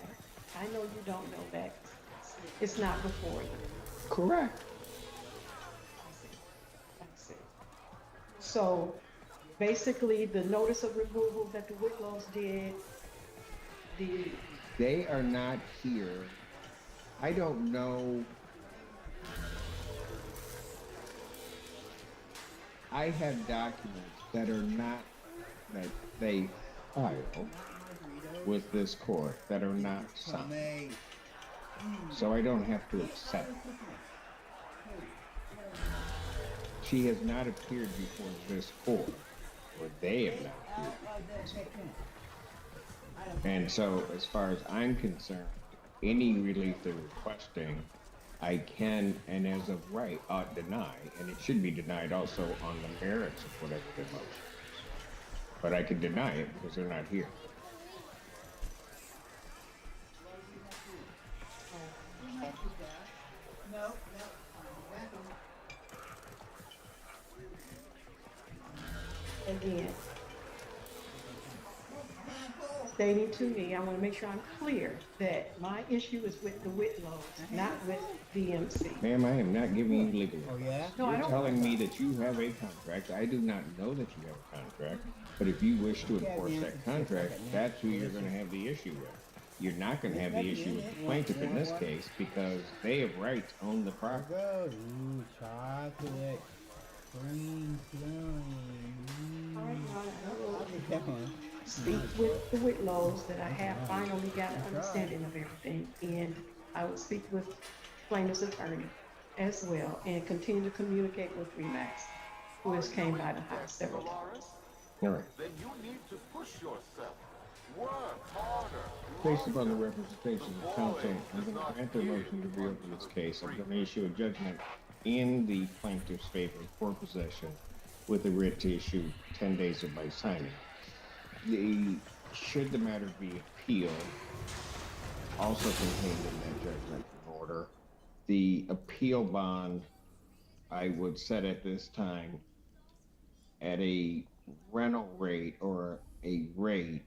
I know you don't know that. It's not before you. Correct. I see. So basically, the notice of removal that the Whitlows did, They are not here. I don't know. I have documents that are not, that they file with this court that are not signed. So I don't have to accept it. She has not appeared before this court, or they have not appeared before this court. And so, as far as I'm concerned, any relief they're requesting, I can, and as of right, ought deny, and it should be denied also on the merits of whatever the motion is. But I can deny it because they're not here. Again, stating to me, I want to make sure I'm clear that my issue is with the Whitlows, not with VMC. Ma'am, I am not giving you legal advice. Oh, yeah? No, I You're don't- telling me that you have a contract. I do not know that you have a contract, but if you wish to enforce that contract, that's who you're going to have the issue with. You're not going to have the issue with the plaintiff in this case because they have rights on the property. Ooh, chocolate. Green All right, Your Honor, I will speak with the Whitlows that I have finally got an understanding of everything, and I will speak with plaintiff's attorney as well, and continue to communicate with Remax, who has came by the house several times. All right. Then you need to push yourself. Work harder. Based upon the representation of counsel, I'm going to grant their motion to reopen this case. I'm going to issue a judgment in the plaintiff's favor for possession with a writ to issue 10 days of my signing. Should the matter be appealed, also contained in that judgment order, the appeal bond I would set at this time at a rental rate or a rate,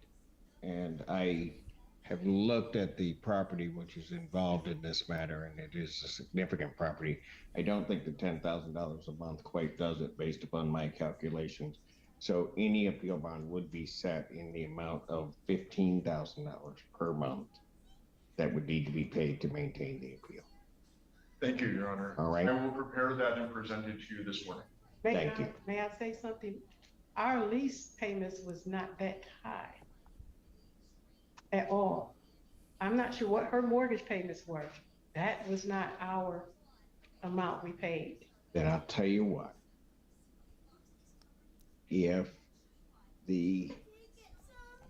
and I have looked at the property which is involved in this matter, and it is a significant property. I don't think the $10,000 a month quite does it based upon my calculations. So any appeal bond would be set in the amount of $15,000 per month that would need to be paid to maintain the appeal. Thank you, Your Honor. All right. I will prepare that and present it to you this morning. Thank you. May I say something? Our lease payments was not that high at all. I'm not sure what her mortgage payments were. That was not our amount we paid. Then I'll tell you what. If the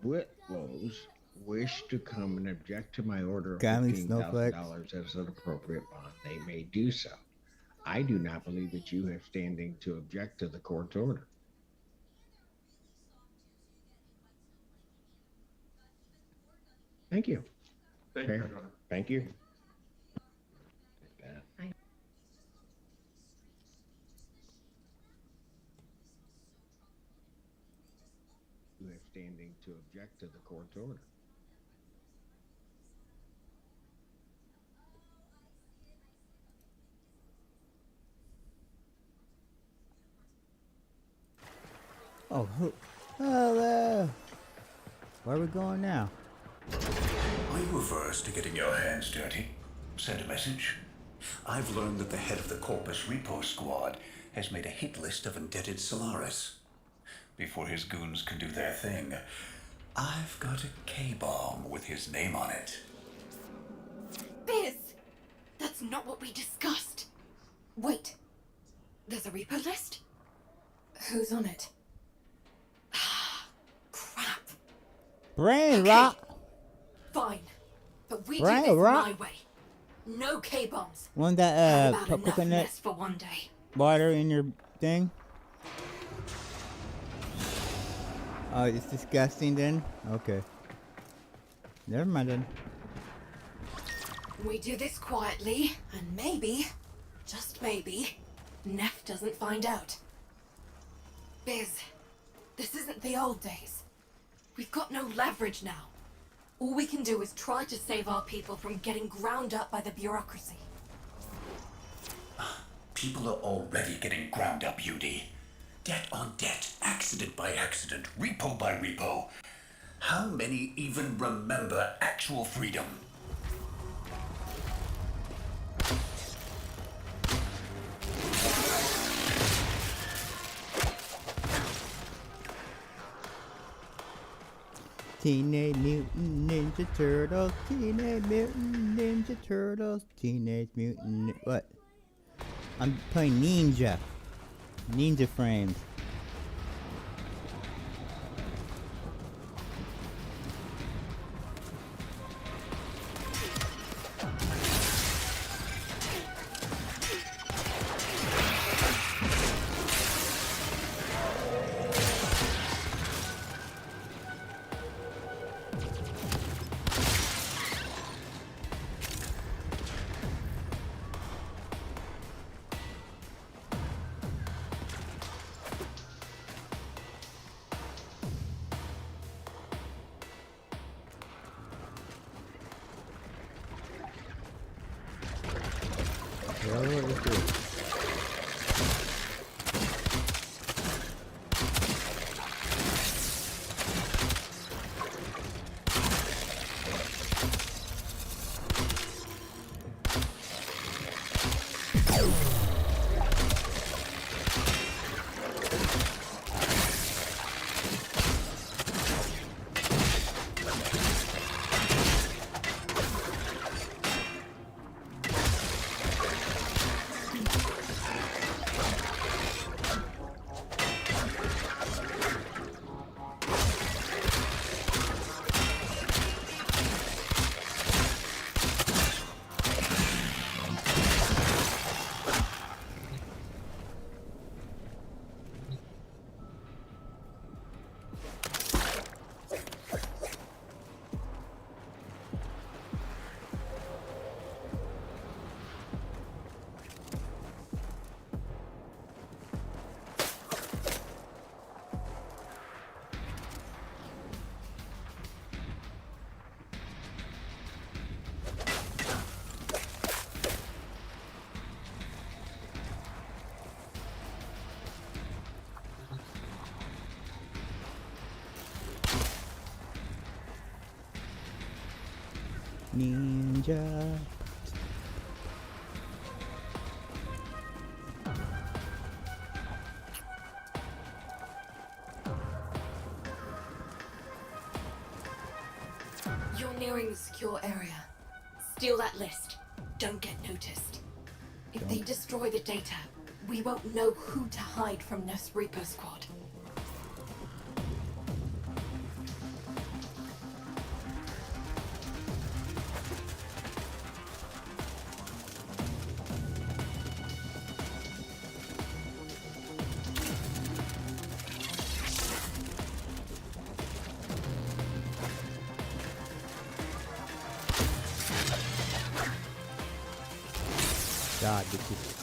Whitlows wish to come and object to my order of $15,000 as an appropriate bond, they may do so. I do not believe that you have standing to object to the court's order. Thank you. Thank you, Your Honor. Thank you. You have standing to object to the court's order. Oh, hello. Where are we going now? Are you averse to getting your hands dirty? Send a message. I've learned that the head of the Corpus Repo Squad has made a hit list of indebted Solaris. Before his goons can do their thing, I've got a K-bomb with his name on it. Biz! That's not what we discussed. Wait. There's a repo list? Who's on it? Crap. Brain rot. Fine. But we Brain do this rot. my way. No K-bombs. Want that How about enough coconut mess for one day? water in your thing? Oh, it's disgusting then? Okay. Never mind then. We do this quietly, and maybe, just maybe, Neff doesn't find out. Biz, this isn't the old days. We've got no leverage now. All we can do is try to save our people from getting ground up by the bureaucracy. People are already getting ground up, UD. Debt on debt, accident by accident, repo by repo. How many even remember actual freedom? Teenage Mutant Ninja Turtles, Teenage Mutant Ninja Turtles, Teenage Mutant what? I'm playing Ninja. Ninja frames. Whatever it is. Ninja. You're nearing the secure area. Steal that list. Don't get noticed. If they destroy the data, we won't know who to hide from this Reaper squad. God, this is...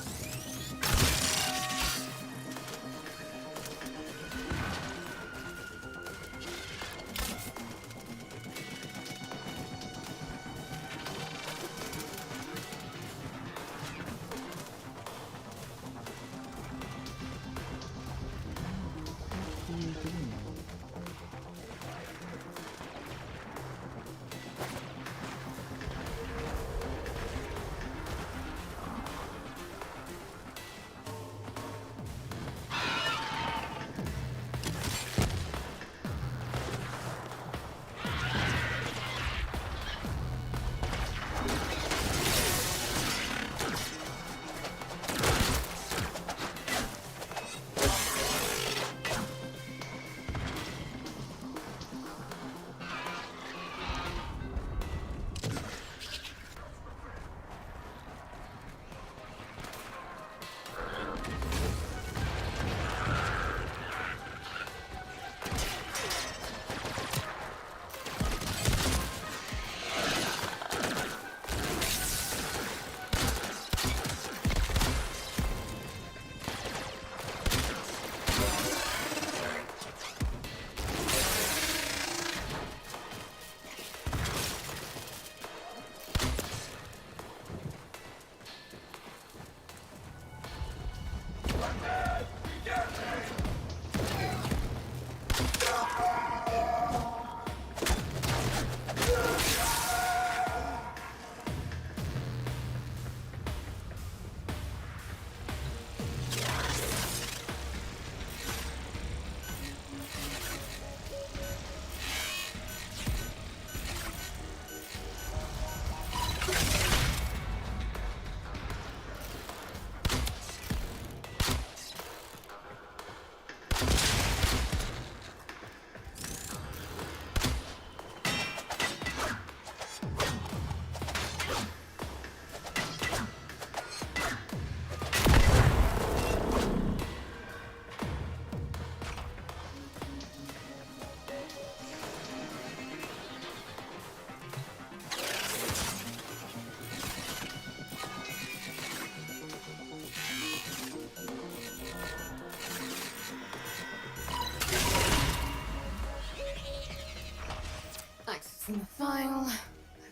Accessing the file.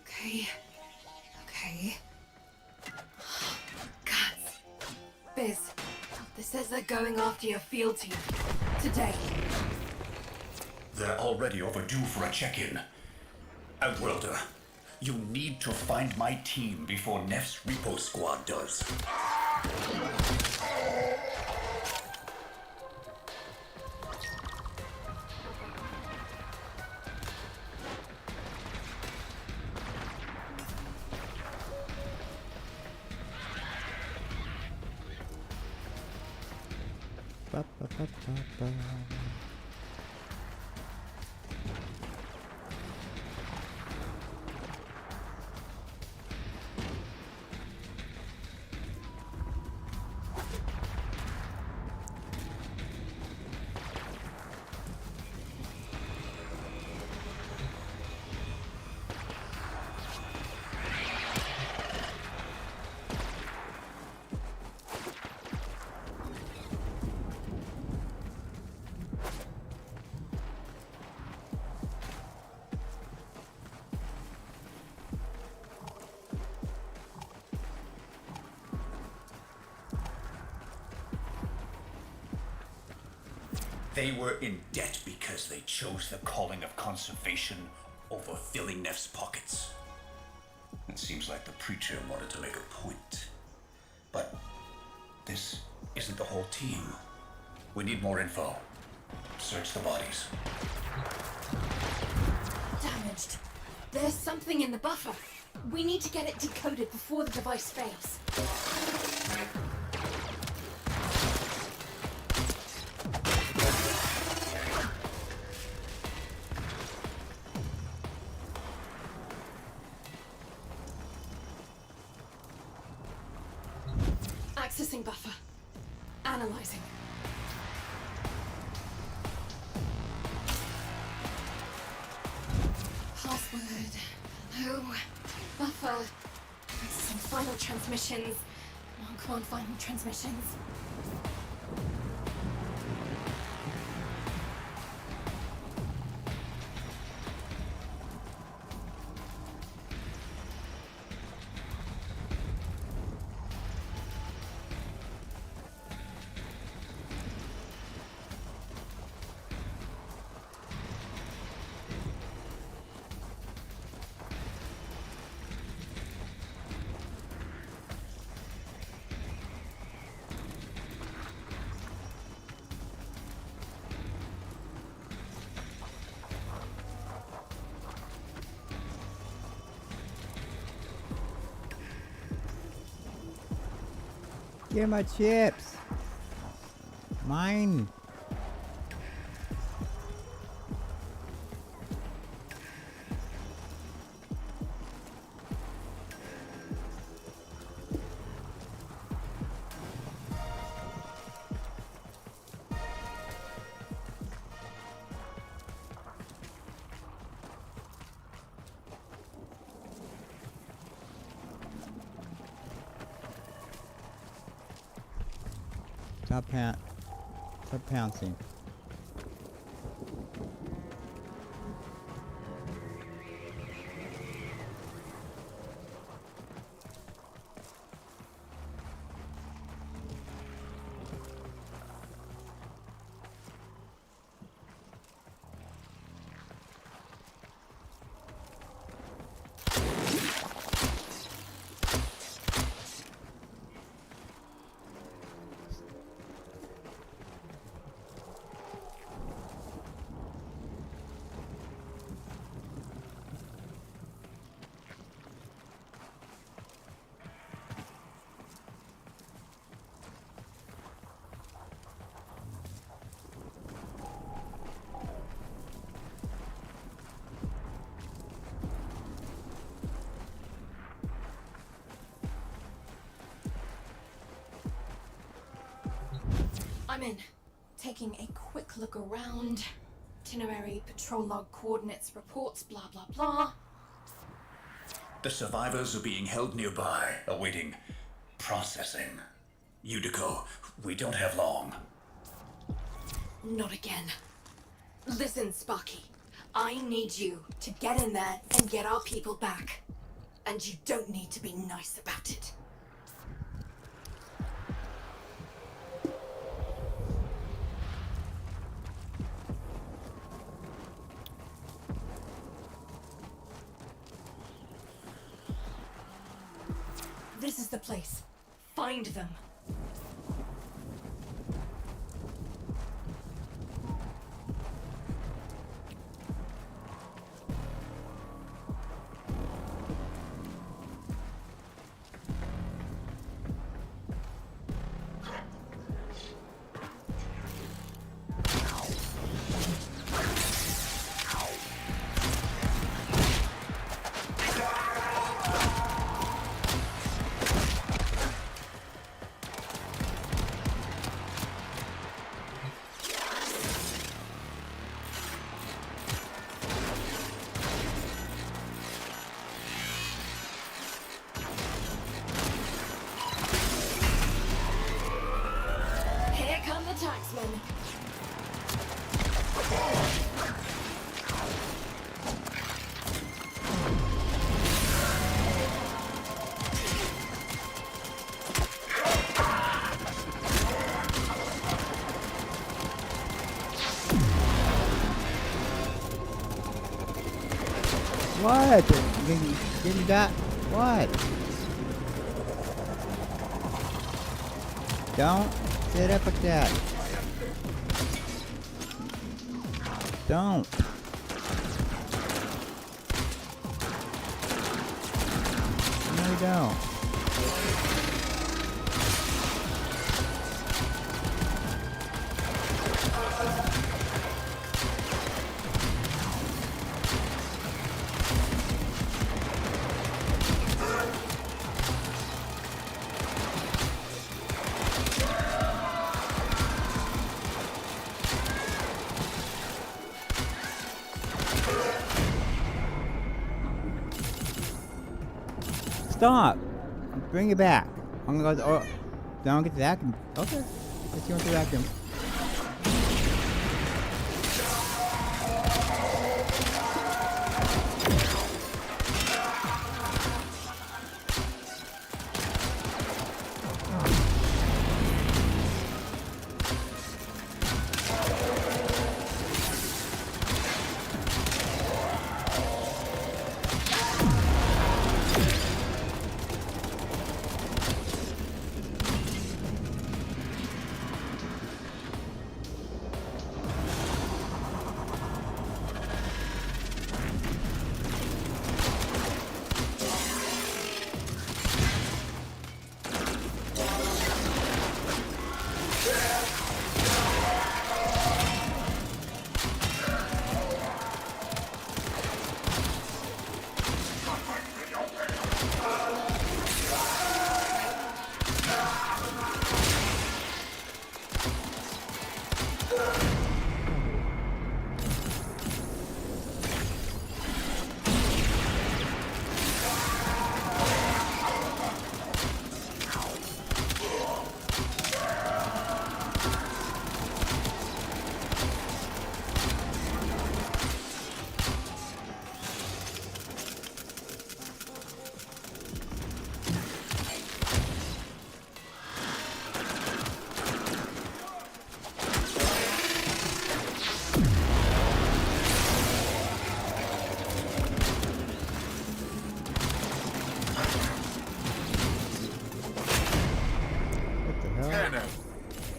Okay. Okay. God says they're going after your field team. Today. They're already overdue for a check-in. Outworlder, you need to find my team before Neff's Repo Squad does. Ba, ba, ba, ba, ba. They were in debt because they chose the calling of conservation over filling Neff's pockets. It seems like the preacher wanted to make a point. But this isn't the whole team. We need more info. Search the bodies. Damaged. There's something in the buffer. We need to get it decoded before the device fails. Accessing buffer. Analyzing. Password. Oh. Buffer. Accessing final transmissions. Come on, final transmissions. Get my chips. Mine. Stop pouncing. I'm in. Taking a quick look around. Itinerary, patrol log, coordinates, reports, blah blah blah. The survivors are being held nearby, awaiting processing. Yudiko, we don't have long. Not again. Listen, Sparky. I need you to get in there and get our people back. And you don't need to be nice about it. This is the place. Find them. Here come the taxmen. What? Didn't that? What? Don't sit up like that. Don't. No, don't. Stop! Bring it back. I'm gonna go. Oh, don't get the vacuum. Okay. Let's go with the vacuum.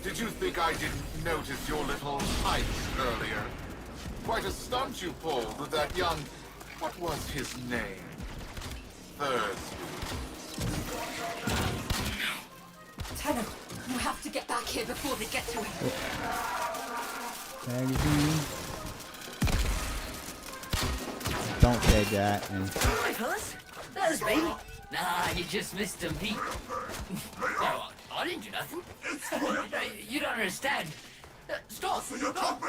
Did you think I didn't notice your little heist earlier? Quite a stunt you pulled with that young... What was his name? Thursby. Tenno, you have to get back here before they get to him. Magazine. Don't say that. And Hi, fellas. There's me. Nah, you just missed him, Pete. No, I didn't do nothing. You don't understand. Stop. Stop.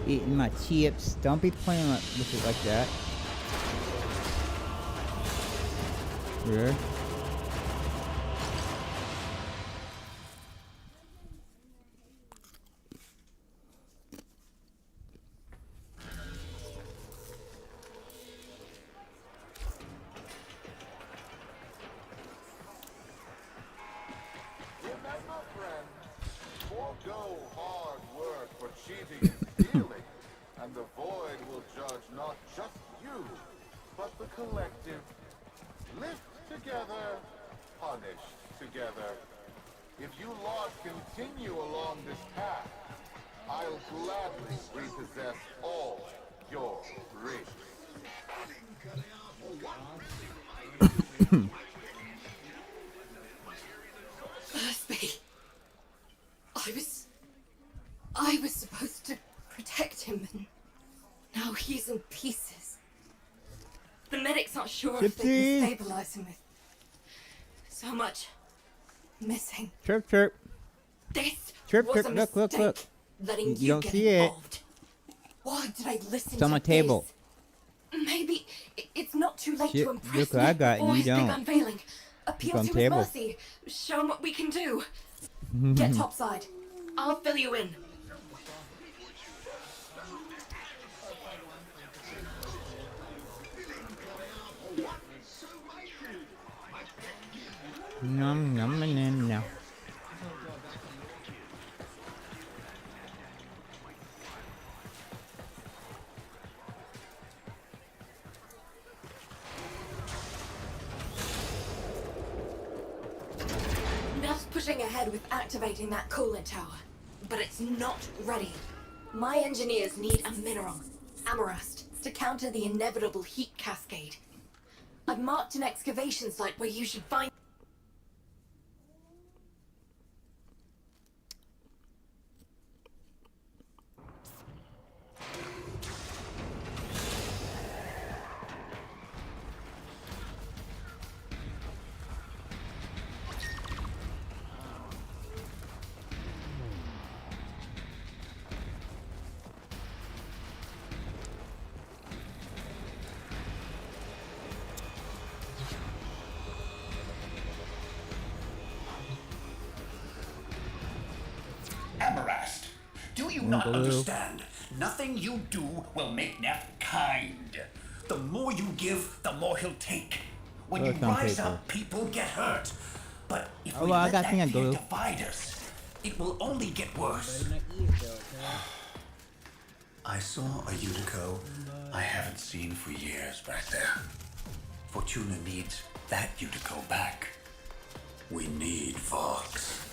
Eating my chips. Don't be playing with it like that. Yeah. Remember, friend, forego hard work for cheating and stealing, and the void will judge not just you, but the collective. Lift together, punished together. If you lot continue along this path, I'll gladly repossess all your riches. Thursby. I was supposed to protect him, and now he's in pieces. The medic's not sure if they can stabilize him with so much missing. Chirp, chirp. This Chirp, was chirp. a Look, look, mistake, look. letting You don't get see involved. it. Why did I listen It's on to my table. this? Maybe it's not too late Shit, to impress look what I Nick got and before you his big don't. unveiling. Appeal on to table. his mercy. Show him what we can do. Get topside. I'll fill you in. Nom, nom, nom, nom. Neff's pushing ahead with activating that coolant tower, but it's not ready. My engineers need a mineral, amarast, to counter the inevitable heat cascade. I've marked an excavation site where you should find... Amarast, do you not understand? Nothing you do will make Neff kind. The more you give, the more he'll take. When you rise up, people get hurt. But if we let that fear divide us, it will only get worse. I saw a Unico I haven't seen for years back there. Fortuna needs that Unico back. We need Vox.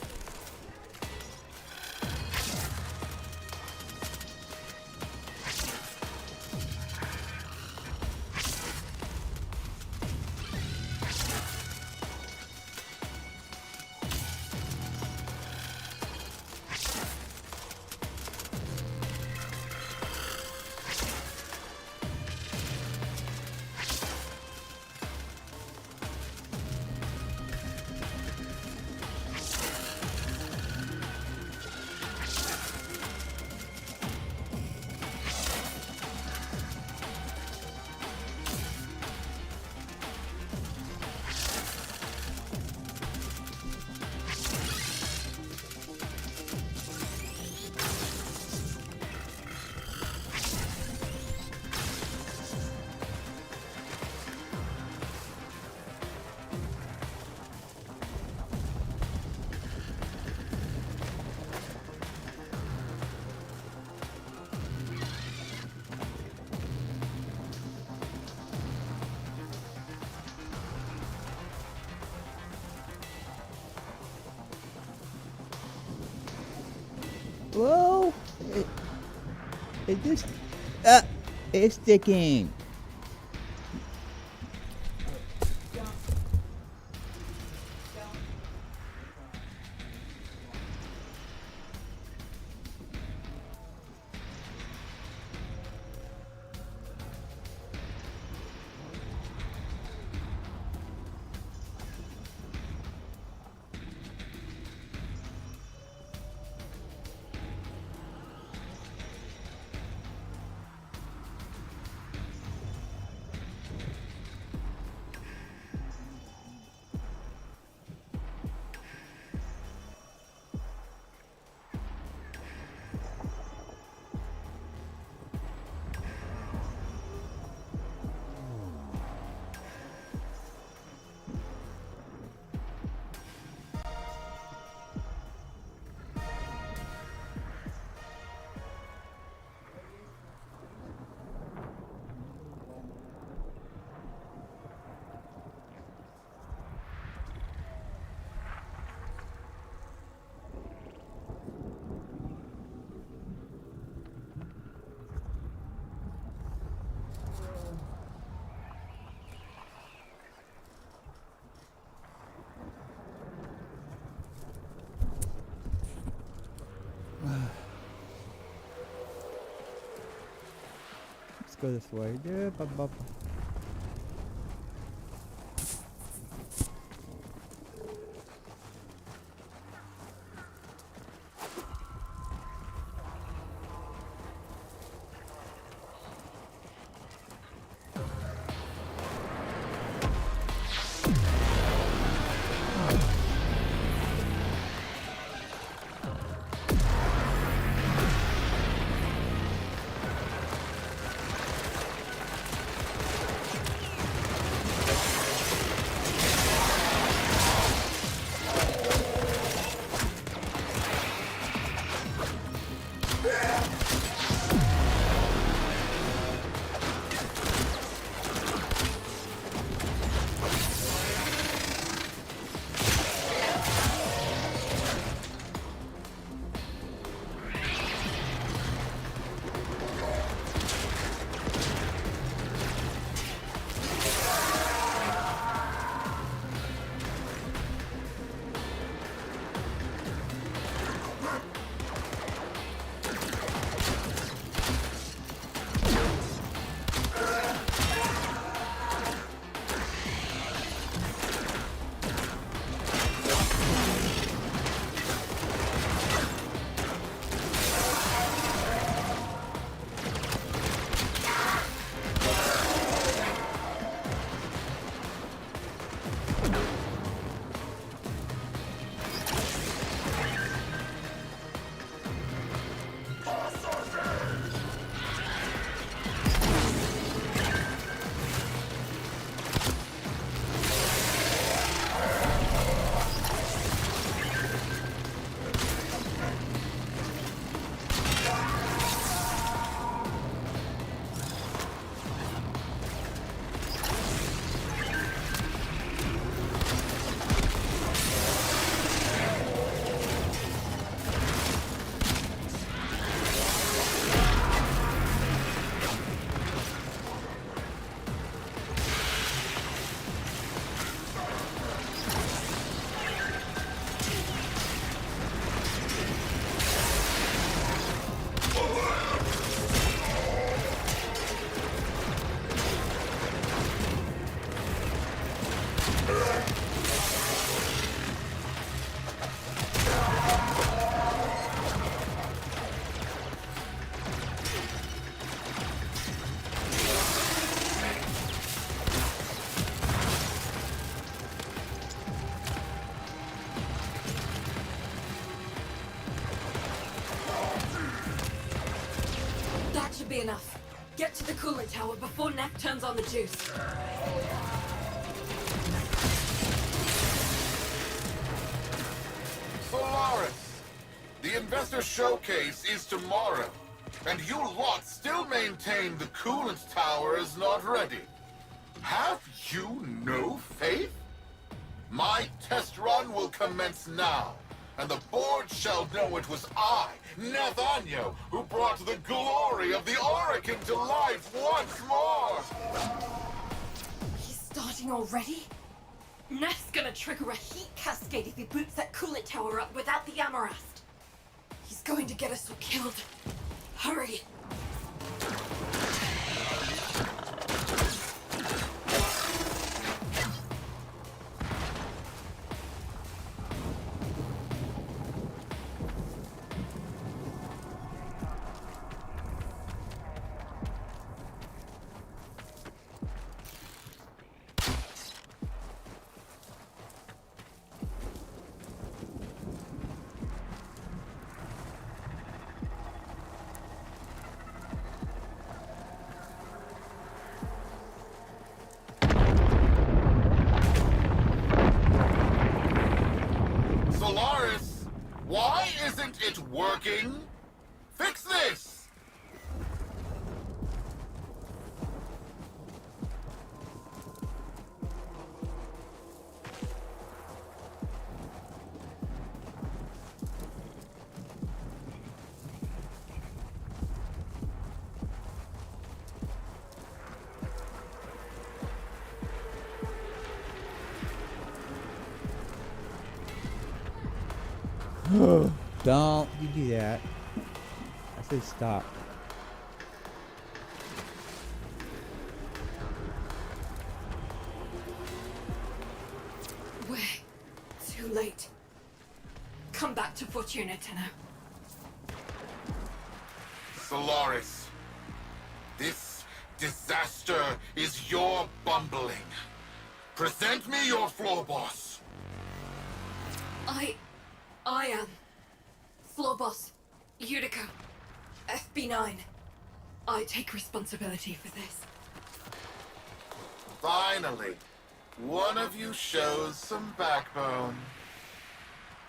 Whoa! It just... it's sticking. Let's go this way. Yeah, Should be enough. Get to the coolant tower before Neff turns on the juice. Solaris, the investor showcase is tomorrow, and you lot still maintain the coolant tower is not ready. Have you no faith? My test run will commence now, and the board shall know it was I, Nathaniel, who brought the glory of the Oracle to life once more! He's starting already? Neff's gonna trigger a heat cascade if he boots that coolant tower up without the Amarast. He's going to get us all killed. Hurry! Solaris, why isn't it working? Fix this! Don't you do that. I said stop. We're too late. Come back to Fortuna, Tenno. Solaris, this disaster is your bumbling. Present me your floor boss. I am floor boss Yuriko, FB9. I take responsibility for this. Finally, one of you shows some backbone.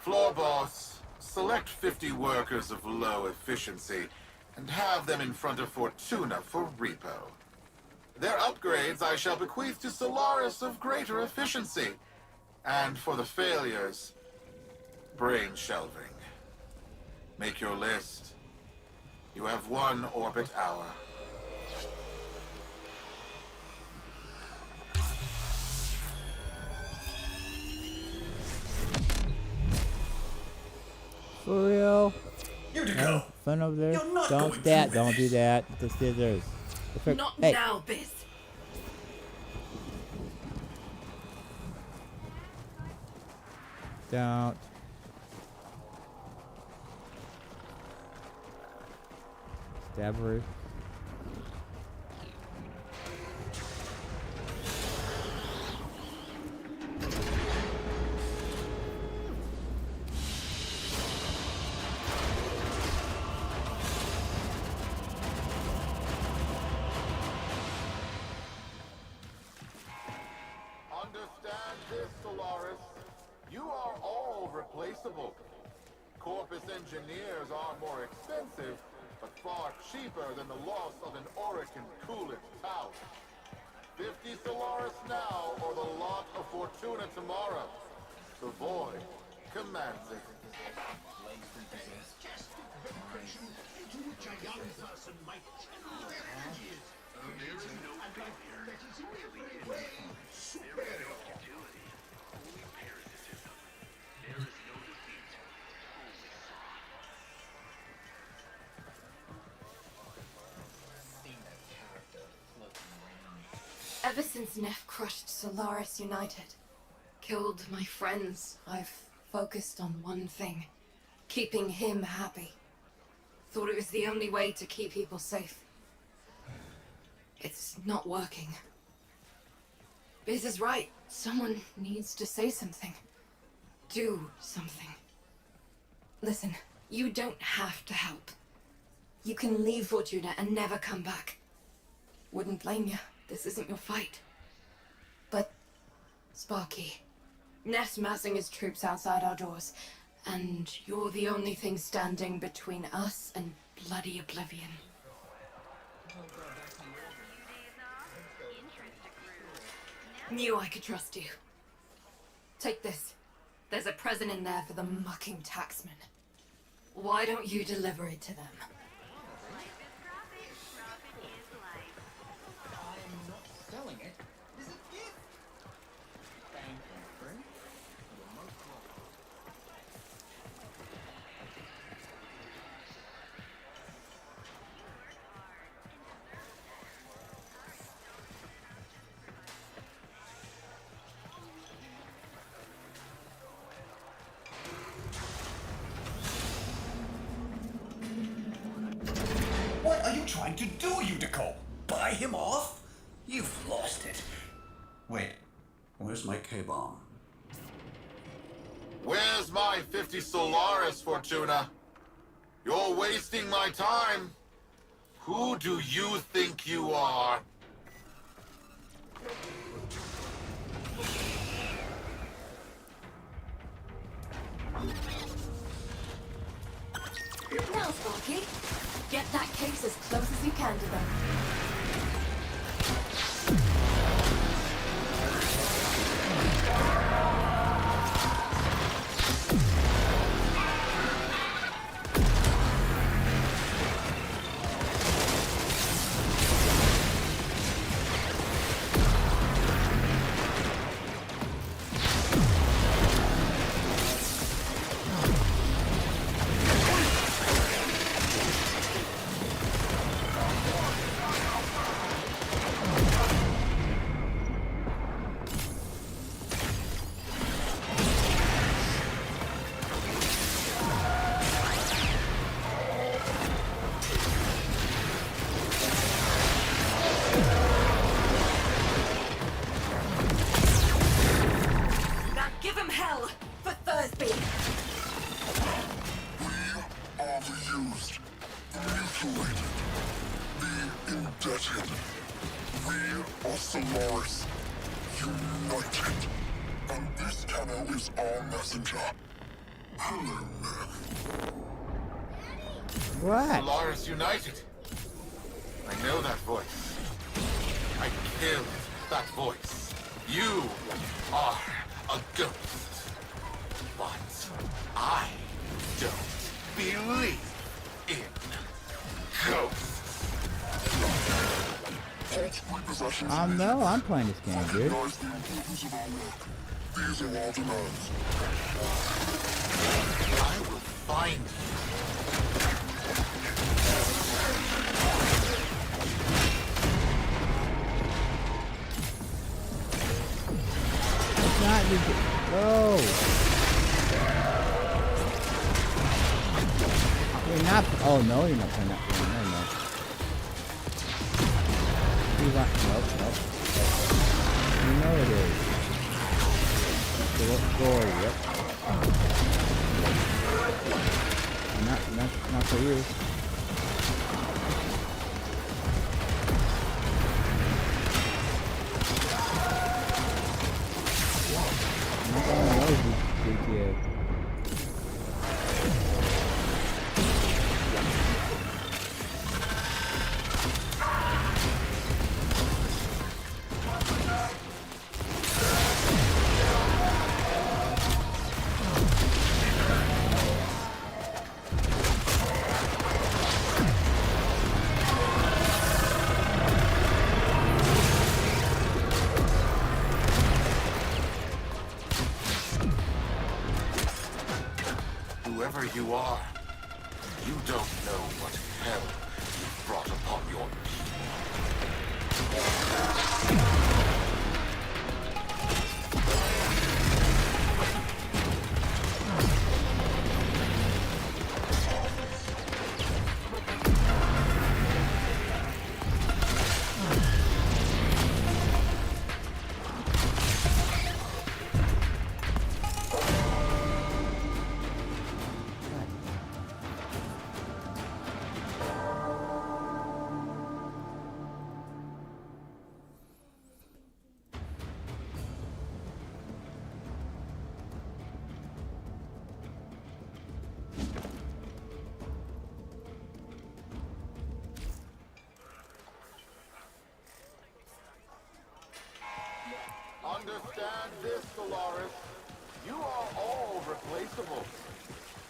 Floor boss, select 50 workers of low efficiency and have them in front of Fortuna for repo. Their upgrades I shall bequeath to Solaris of greater efficiency. And for the failures, brain shelving. Make your list. You have 1 orbit hour. For real? Yuriko, fun over there. you're not Don't going that. through Don't do this. that. The scissors. Not Hey. now, Biz. Don't. Stabber. Understand this, Solaris. You are all replaceable. Corpus engineers are more expensive, but far cheaper than the loss of an Orican coolant tower. 50 Solaris now, or the lot of Fortuna tomorrow. The Void commands it. Into which a young person might channel their energies. There is no barrier that is really superior. Ever since Neff crushed Solaris United, killed my friends, I've focused on one thing. Keeping him happy. Thought it was the only way to keep people safe. It's not working. Biz is right. Someone needs to say something. Do something. Listen, you don't have to help. You can leave Fortuna and never come back. Wouldn't blame you. This isn't your fight. But, Sparky, Neff's massing his troops outside our doors, and you're the only thing standing between us and bloody oblivion. Knew I could trust you. Take this. There's a present in there for the mucking taxman. Why don't you deliver it to them? Selling it is a gift. Thank you, friend. You're most welcome. What are you trying to do, Yuriko? Buy him off? You've lost it. Wait, where's my K-bomb? Where's my 50 Solaris, Fortuna? You're wasting my time. Who do you think you are? Now, Sparky, get that case as close as you can to them. abused, the mutilated, the indebted. We are Solaris, united. And this cannon is our messenger. Hello, Meth. What? Solaris United. I know that voice. I killed that voice. You are a ghost. But I don't believe in ghosts. No, I'm playing this game, dude. These are our demands. I will find you. It's not just... Oh! You're not... Oh, no, you're not playing that game. No, no. Nope. You know it is. Story, yep. Not for you. I'm not gonna know this GTA. Whoever you are, you don't know what hell you've brought upon your Understand this, Solaris. You are all replaceable.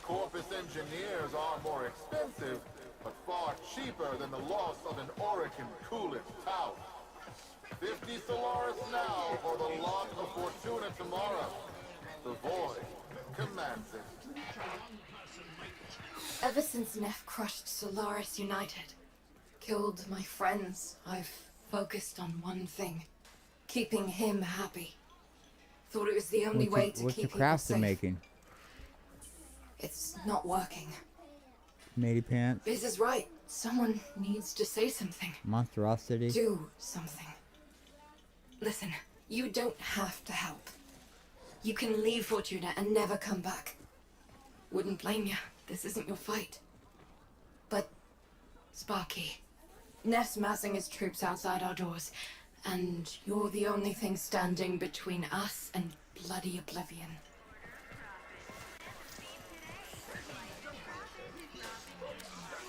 Corpus engineers are more expensive, but far cheaper than the loss of an Orican coolant tower. 50 Solaris now, or the lot of Fortuna tomorrow. The Void commands it. Ever since Neff crushed Solaris United, killed my friends, I've focused on one thing. Keeping him happy. Thought it was the only way to what's keep the people craft safe. making? It's not working. Matey pants? Biz is right. Someone needs to say something. Monstrosity? Do something. Listen, you don't have to help. You can leave Fortuna and never come back. Wouldn't blame you. This isn't your fight. But, Sparky, Neff's massing his troops outside our doors, and you're the only thing standing between us and bloody oblivion.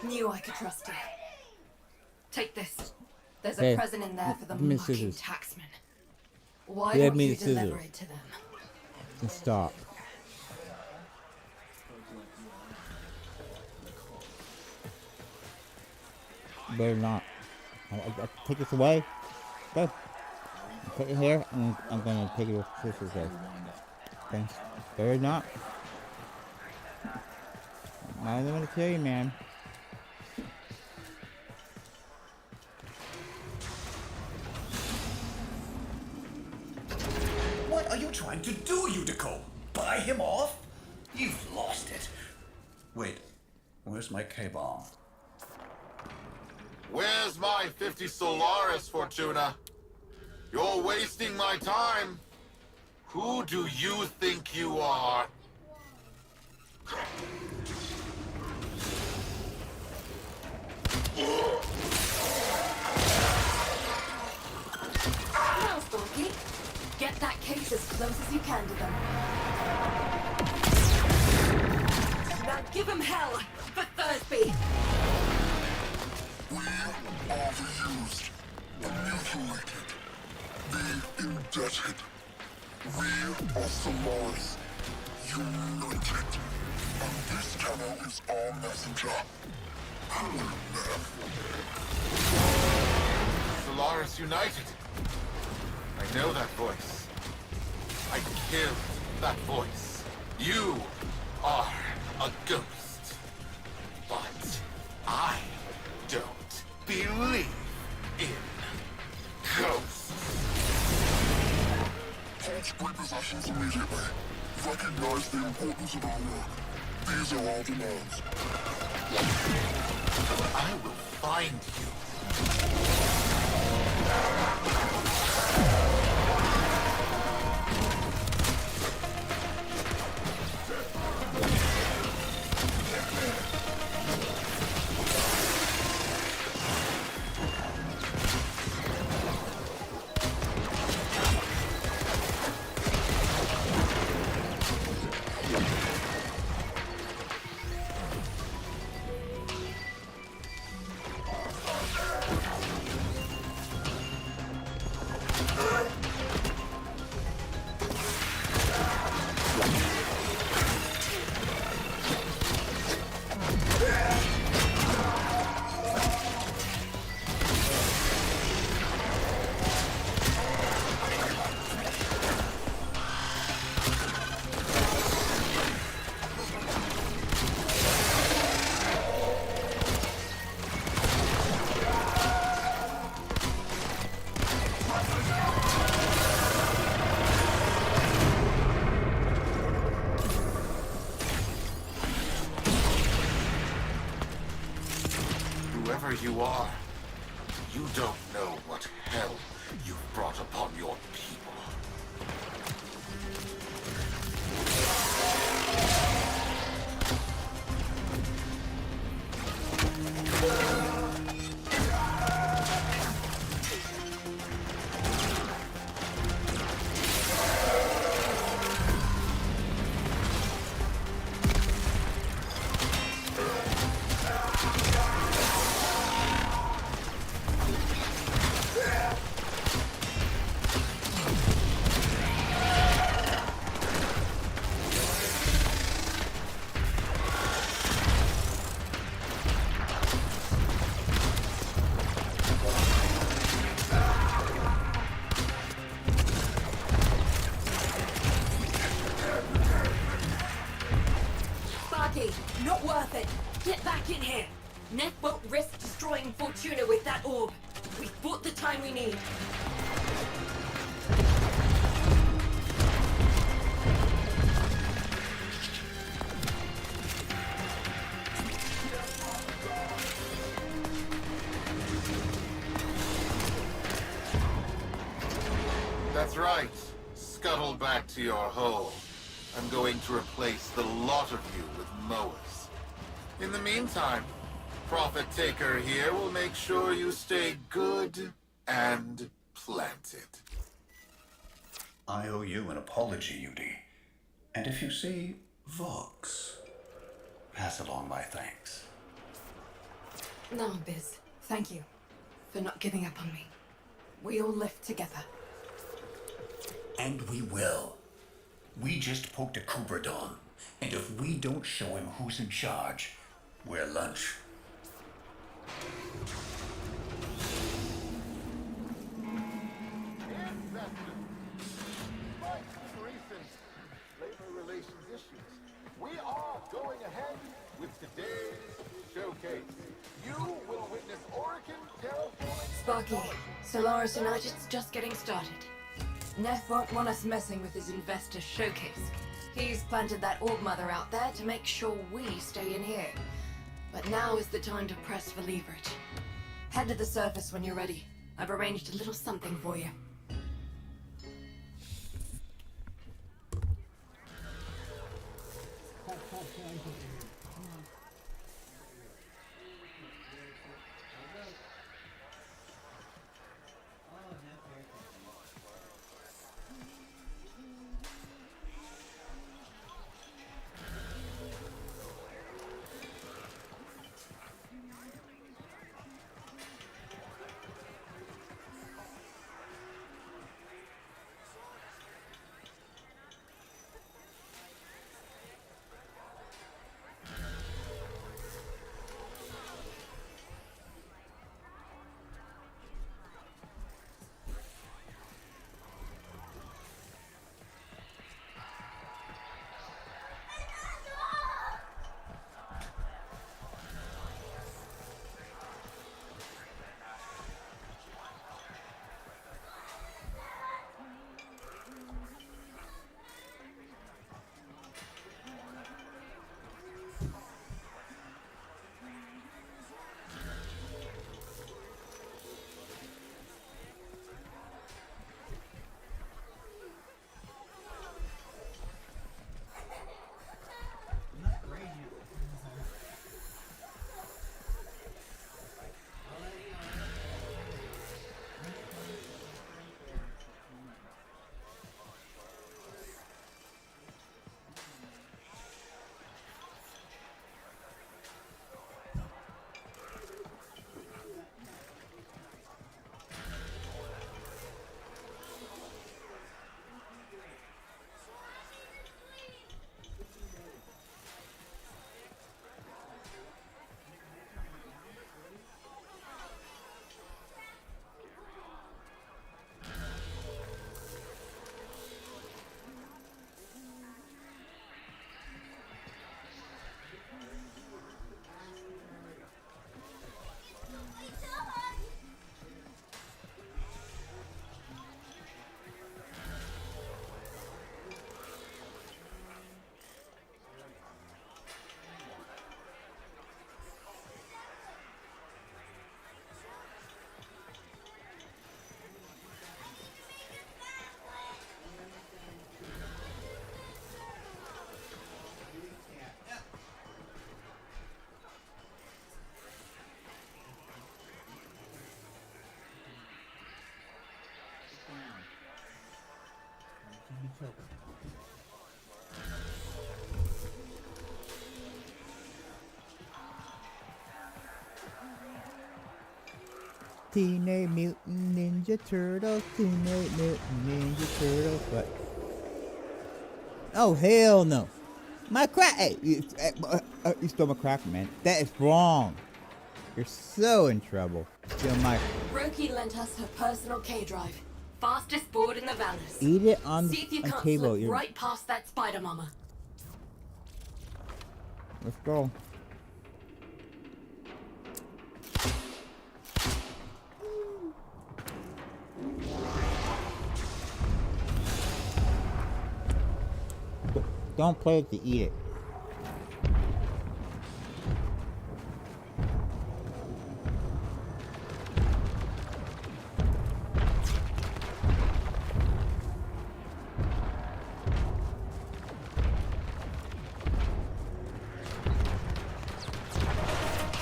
Knew I could trust you. Take this. There's Hey, a present in there for the give me the mucking scissors. taxman. Why Give don't me you the deliver scissors. it to them? And stop. Better not. I'll take this away. Go. Put it here, and I'm gonna take it with scissors there. Thanks. Better not. I'm not gonna kill you, man. What are you trying to do, Utico? Buy him off? You've lost it. Wait, where's my K-bomb? Where's my 50 Solaris, Fortuna? You're wasting my time. Who do you think you are? face as close as you can to them. Now give him hell for Thursby! We are the used, the mutilated, the indebted. We are Solaris, united. And this channel is our messenger. Hello, Solaris United. I know that voice. I killed that voice. You are a ghost. But I don't believe in ghosts. Halt repossessions immediately. Recognize the importance of our work. These are our demands. I will find you. Whoever you are, you don't know what hell you've brought upon your people. Not worth it. Get back in here. Neff won't risk destroying Fortuna with that orb. We've bought the time we need. That's right. Scuttle back to your hole. I'm going to replace the lot of you with mowers. In the meantime, Prophet Taker here will make sure you stay good and planted. I owe you an apology, UD. And if you see Vox, pass along my thanks. No, Biz. Thank you for not giving up on me. We all live together. And we will. We just poked a Cooper Dawn, and if we don't show him who's in charge, we're lunch. Despite recent labor relations issues, we are going ahead with today's showcase. You will witness Oricon terraforming... Sparky, Solaris United's just getting started. Neff won't want us messing with his investor showcase. He's planted that orb mother out there to make sure we stay in here. But now is the time to press for leverage. Head to the surface when you're ready. I've arranged a little something for you. Teenage Mutant Ninja Turtles, Teenage Mutant Ninja Turtles, what? Oh, hell no. My crack, hey, you stole my cracker, man. That is wrong. You're so in trouble. Steal my... Roki lent us her personal K-drive. Fastest board in the Valors. Eat it on See if you the can't table. slip right past that spider mama. Let's go. Don't play it to eat it.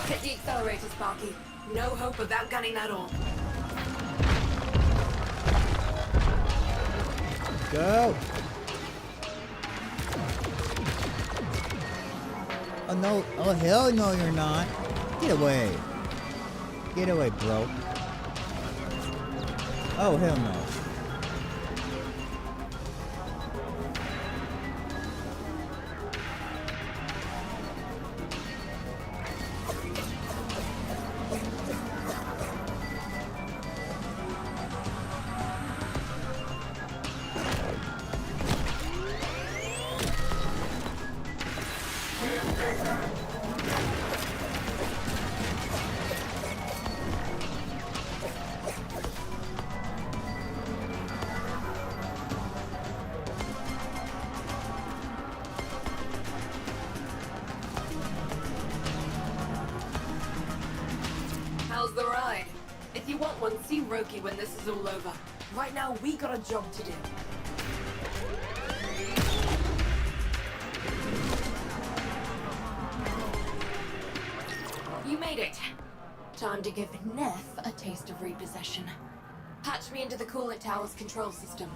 Hit the accelerator, Sparky. No hope of outgunning that all. Go! Oh no, oh hell no you're not. Get away. Get away, bro. Oh hell no. How's the ride? If you want one, see Roki when this is all over. Right now, we got a job to do. You made it. Time to give Neff a taste of repossession. Patch me into the coolant tower's control system.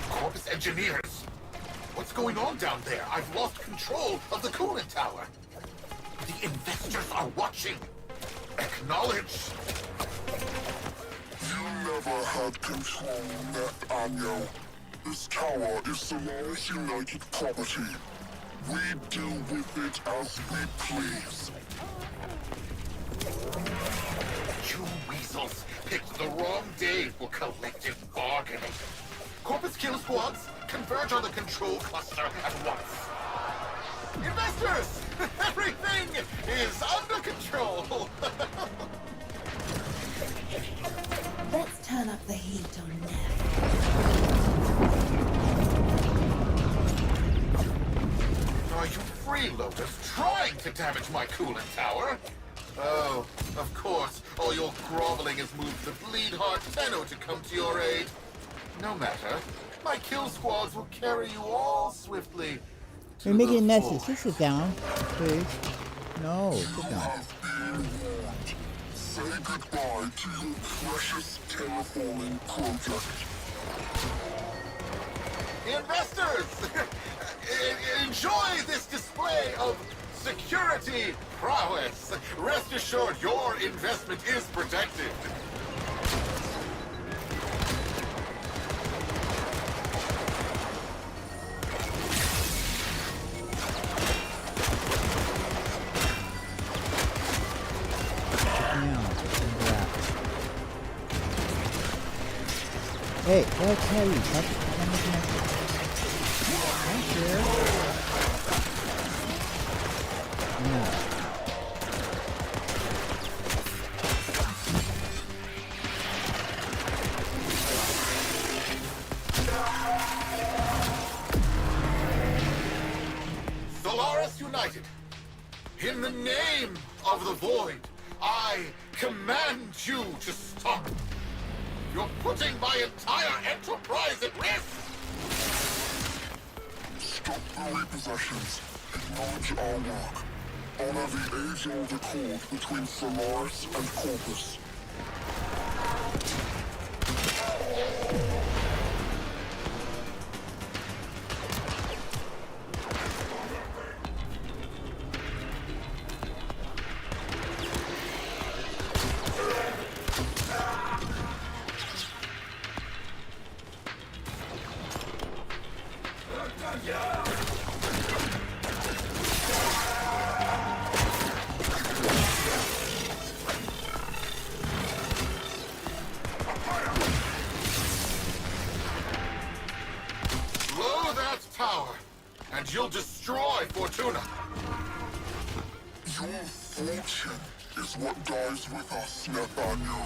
Corpus engineers! What's going on down there? I've lost control of the coolant tower. The investors are watching. Acknowledge. You never had control, Neff Anyo. This tower is Solaris United property. We deal with it as we please. You weasels picked the wrong day for collective bargaining. Corpus kill squads, converge on the control cluster at once. Investors! Everything is under control! Let's turn up the heat on Neff. Are you freeloaders trying to damage my coolant tower? Oh, of course. All your groveling has moved the Bleedheart Tenno to come to your aid. No matter. My kill squads will carry you all swiftly. You're making a mess. Just sit down, please. No, sit down. Say goodbye to your precious terraforming project. Investors! Enjoy this display of security prowess. Rest assured your investment is protected. Hey, that's heavy. That's thank you. Yeah. In the name of the Void, I command you to stop. You're putting my entire enterprise at risk! Stop the repossessions. Acknowledge our work. Honor the age-old accord between Solaris and Corpus. Blow that tower, and you'll destroy Fortuna. Your fortune is what dies with us, Nathaniel.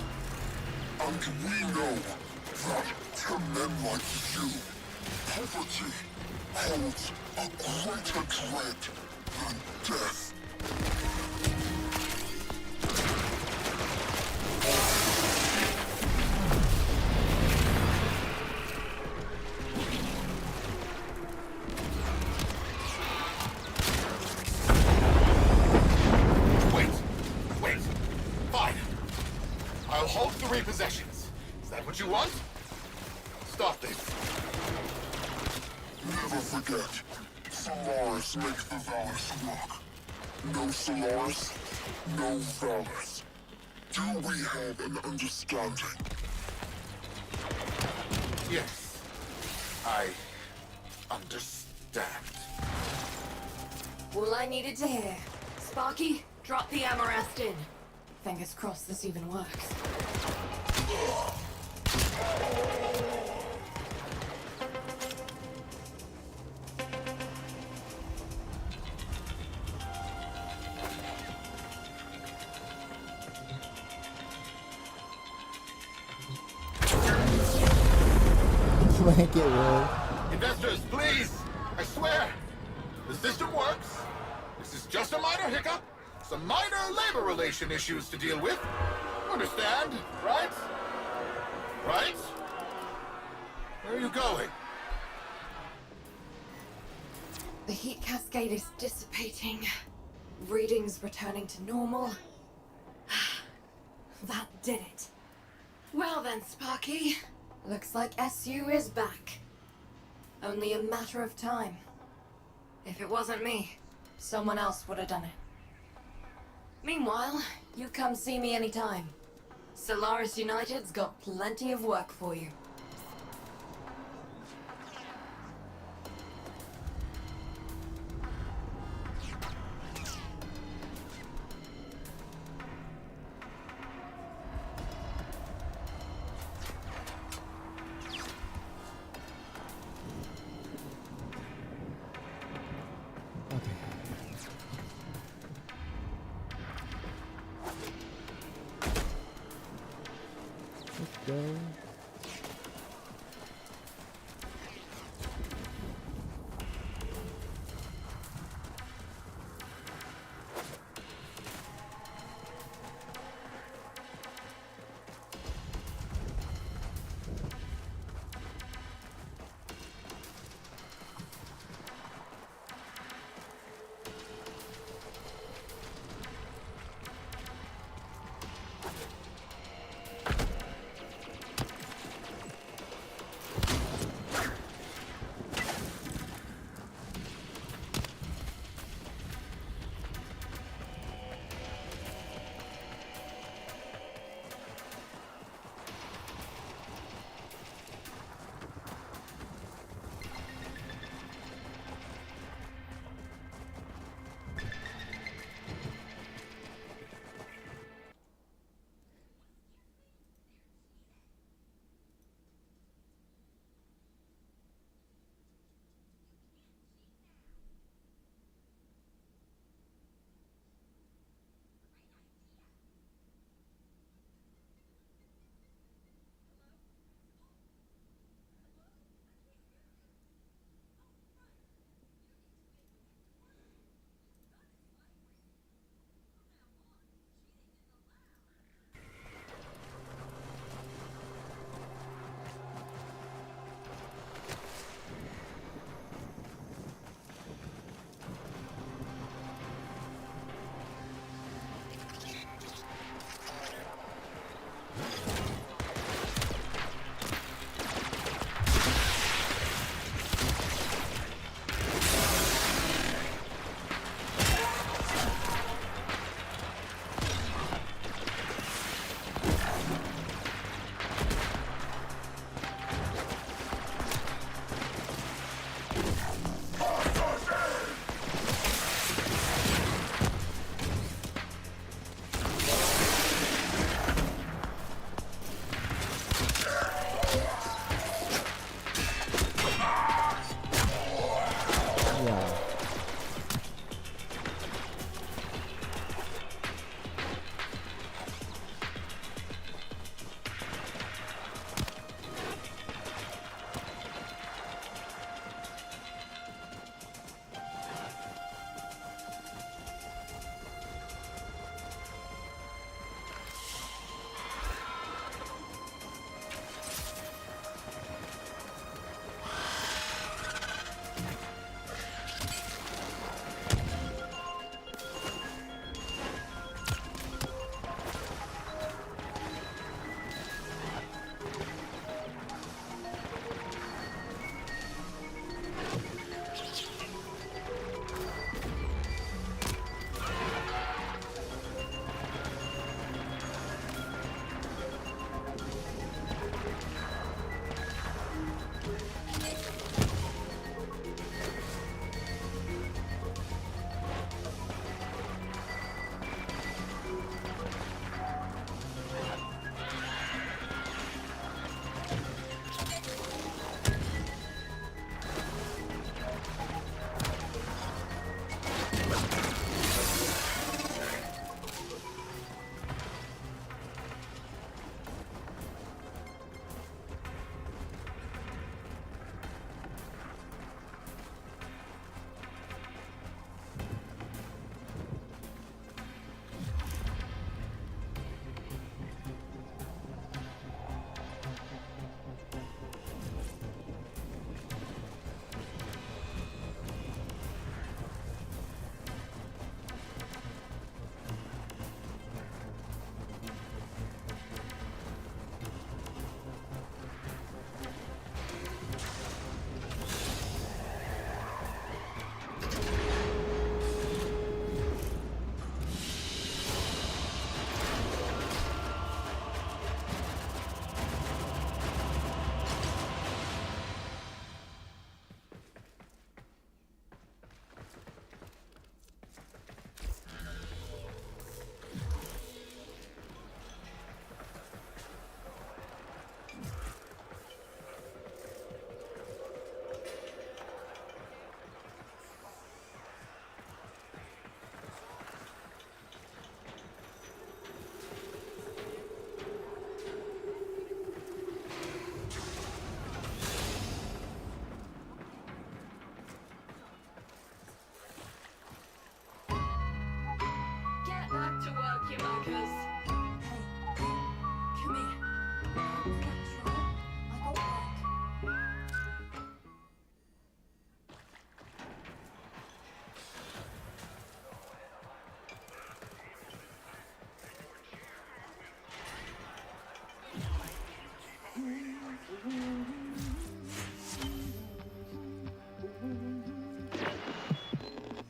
And we know that to men like you, poverty holds a greater dread than death. Wait. Fine. I'll halt the repossessions. Is that what you want? Stop this. Never forget, Solaris make the Valus work. No Solaris, no Valus. Do we have an understanding? Yes. I understand. All I needed to hear. Sparky, drop the Amarest in. Fingers crossed this even works. Blanket roll. Investors, please! I swear! The system works. This is just a minor hiccup. Some minor labor relation issues to deal with. Understand, right? Right? Where are you going? The heat cascade is dissipating. Readings returning to normal. That did it. Well then, Sparky. Looks like SU is back. Only a matter of time. If it wasn't me, someone else would have done it. Meanwhile, you come see me anytime. Solaris United's got plenty of work for you. Go.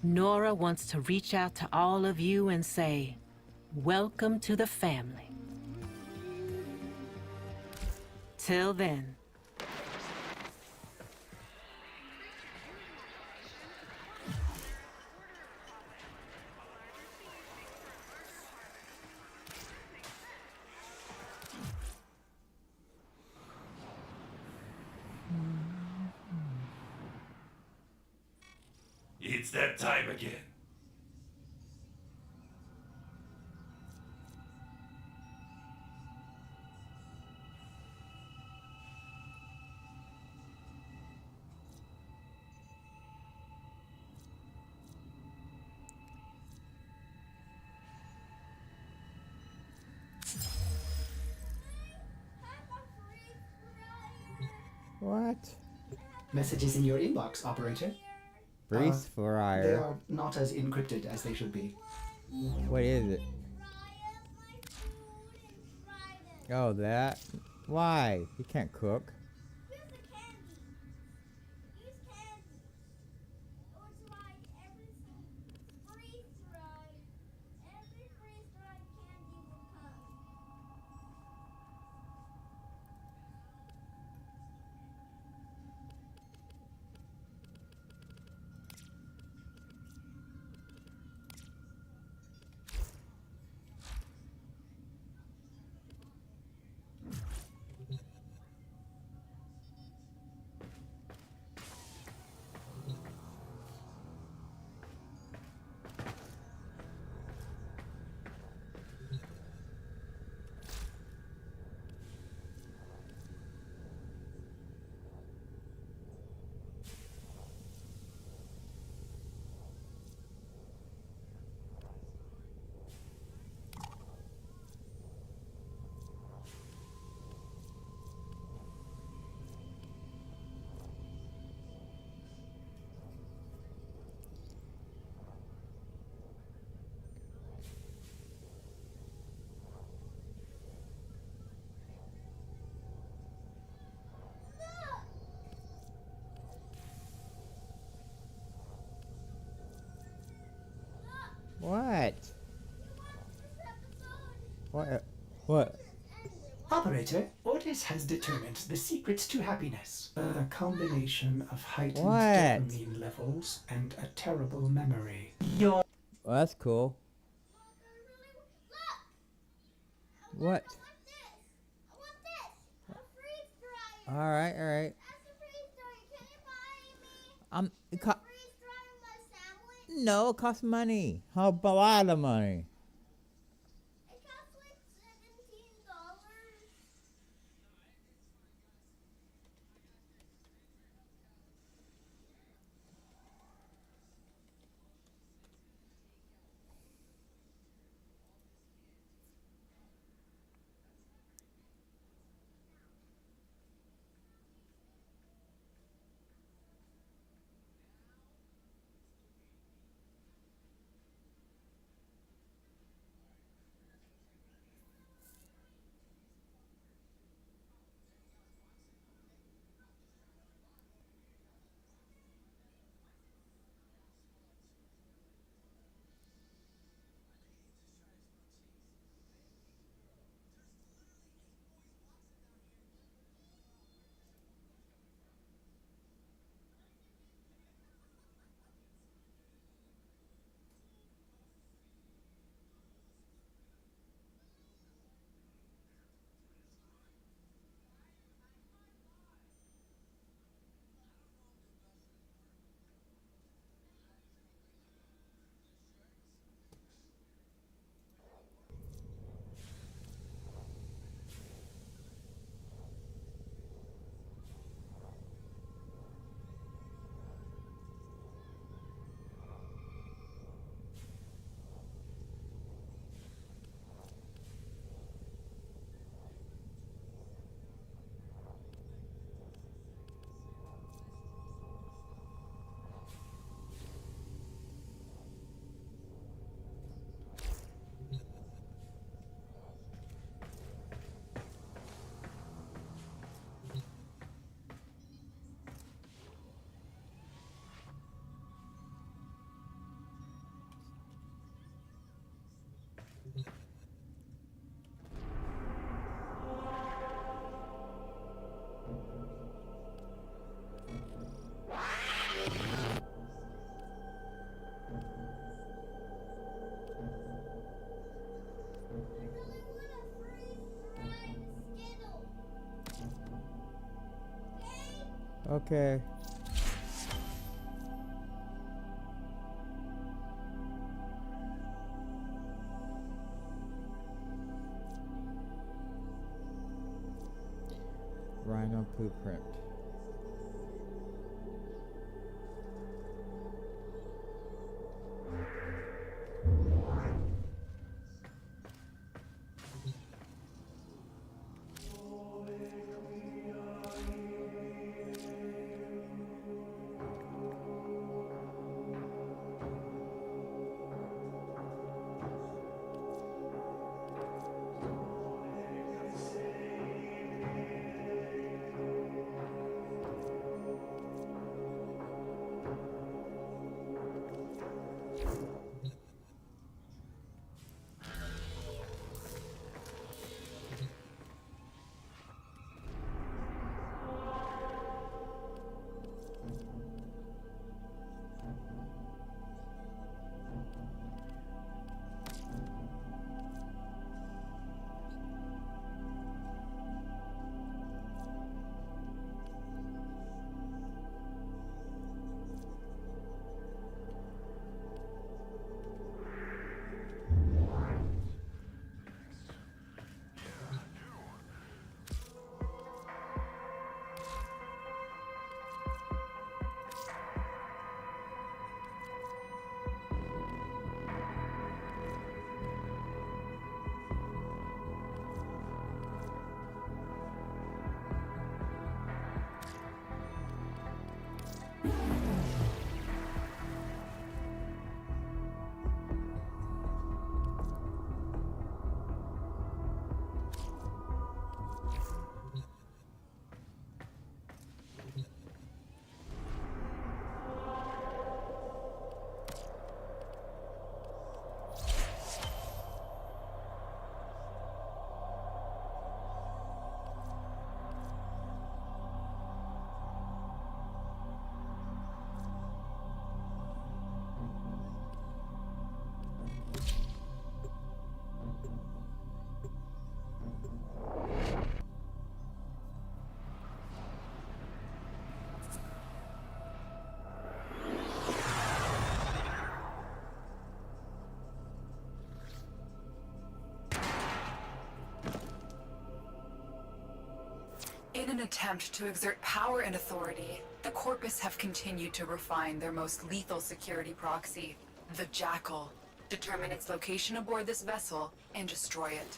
Nora wants to reach out to all of you and say, welcome to the family. Till then. It's that time again. What? Messages in your inbox, operator. Freeze They fryer. are not as encrypted as they should be. What is it? Oh, that? Why? You can't cook. What? What? What? Operator, Otis has determined the secrets to happiness. A combination of heightened What? dopamine levels and a terrible memory. Your Well, that's cool. What? Alright, alright. It no, it costs money. A lot of money. Okay. Rhino poop print. In an attempt to exert power and authority, the Corpus have continued to refine their most lethal security proxy, the Jackal. Determine its location aboard this vessel and destroy it.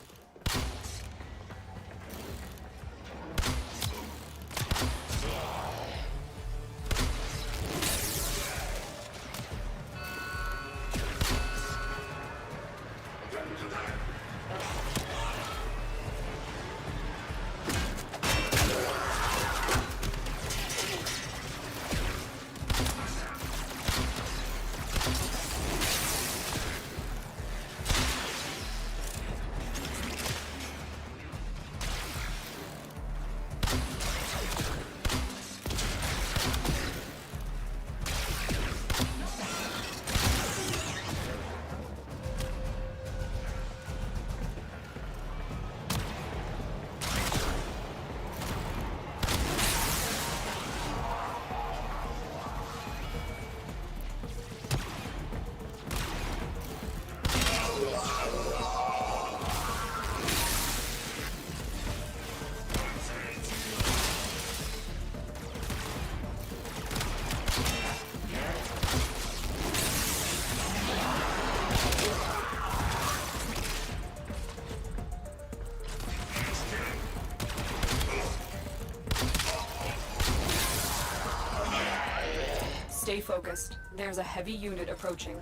Stay focused. There's a heavy unit approaching.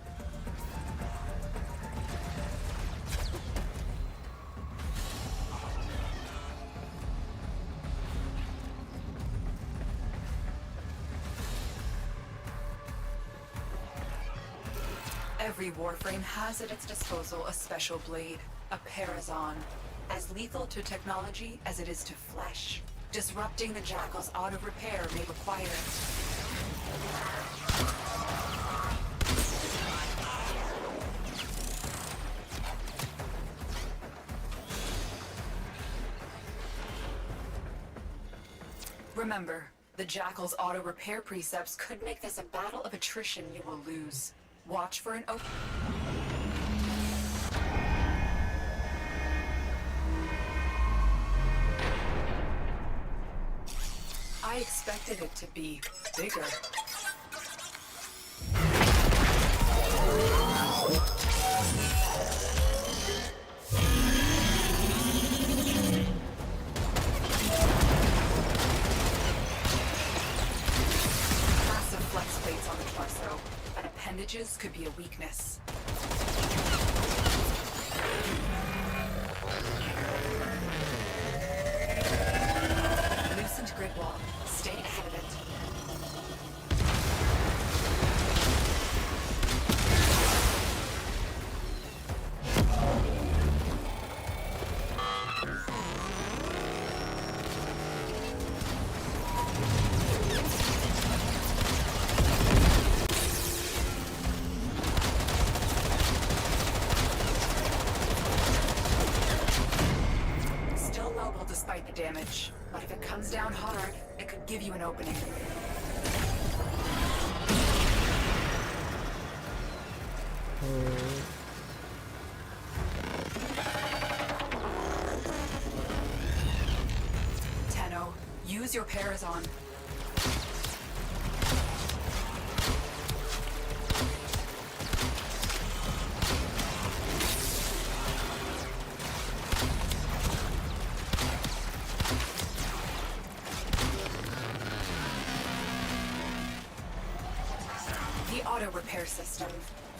Every warframe has at its disposal a special blade, a parazon, as lethal to technology as it is to flesh. Disrupting the Jackal's auto repair may require it. Remember, The Jackal's auto repair precepts could make this a battle of attrition you will lose. Watch for an open. I expected it to be bigger. Massive flex plates on the torso, and appendages could be a weakness. Loosened grid wall. Stay ahead of it. Still mobile despite the damage, but if it comes down hard, it could give you an opening. Tenno, use your Parazon. The auto repair system.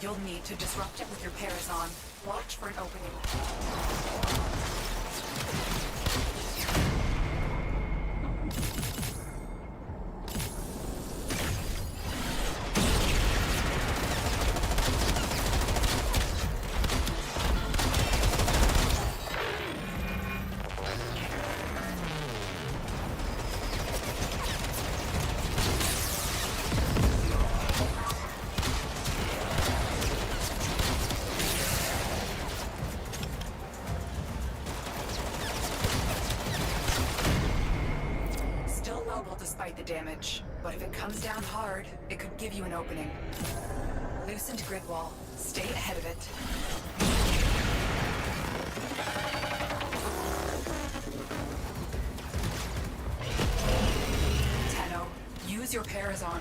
You'll need to disrupt it with your Parazon. Watch for an opening. Still mobile despite the damage, but if it comes down hard, it could give you an opening. Loosened grid wall. Stay ahead of it. Tenno, use your Parazon.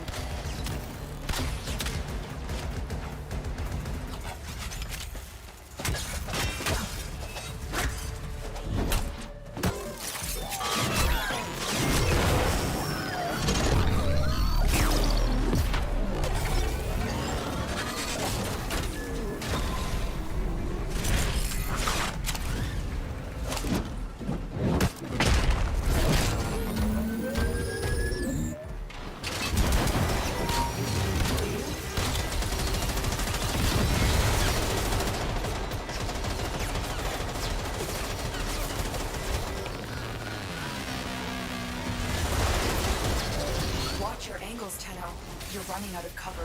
Watch your angles, Tenno. You're running out of cover.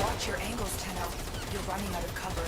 Watch your angles, Tenno. You're running out of cover.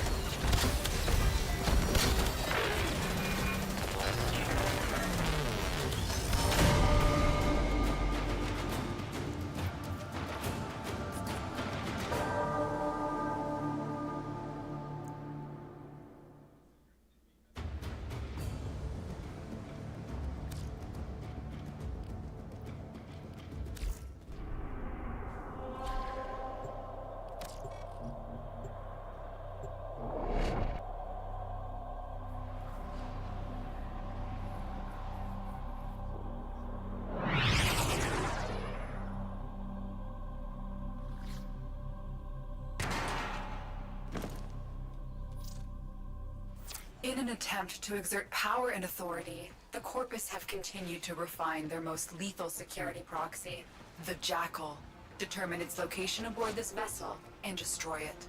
In an attempt to exert power and authority, The Corpus have continued to refine their most lethal security proxy, the Jackal. Determine its location aboard this vessel and destroy it.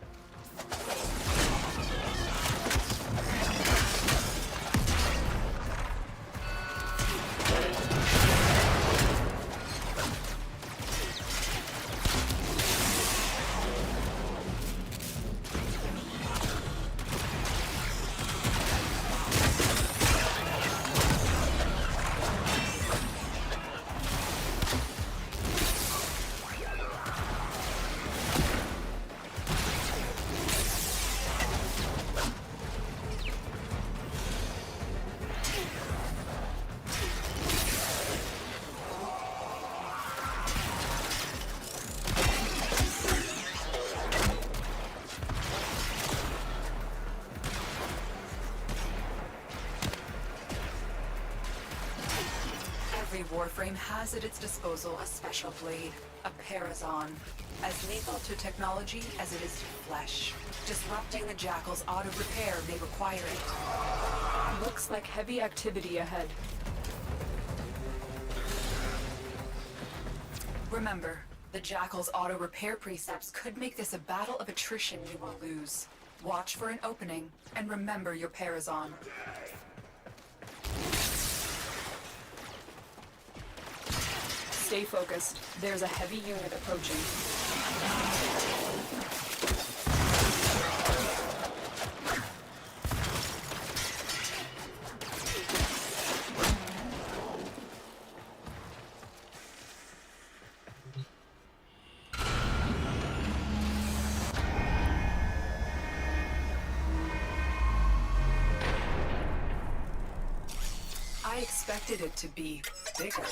Every warframe has at its disposal a special blade, a parazon, as lethal to technology as it is to flesh. Disrupting the Jackal's auto-repair may require it. Looks like heavy activity ahead. Remember, the Jackal's auto-repair precepts could make this a battle of attrition you will lose. Watch for an opening, and remember your parazon. Stay focused. There's a heavy unit approaching. I expected it to be bigger.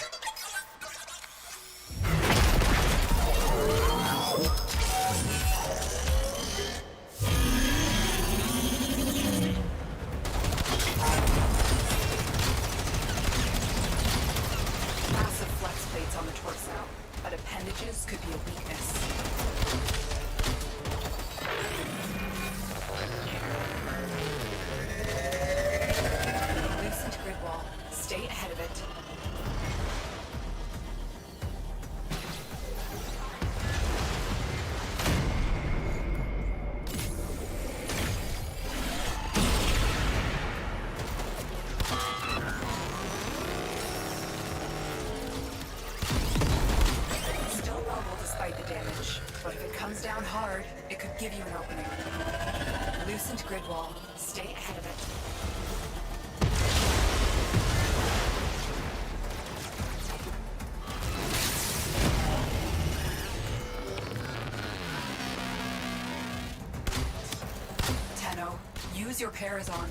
Massive flex plates on the torso, but appendages could be a weakness. Loosened grid wall. Stay ahead of it. Still mobile despite the damage, but if it comes down hard, it could give you an opening. Loosened grid wall. Stay ahead of it. Tenno, use your parazon.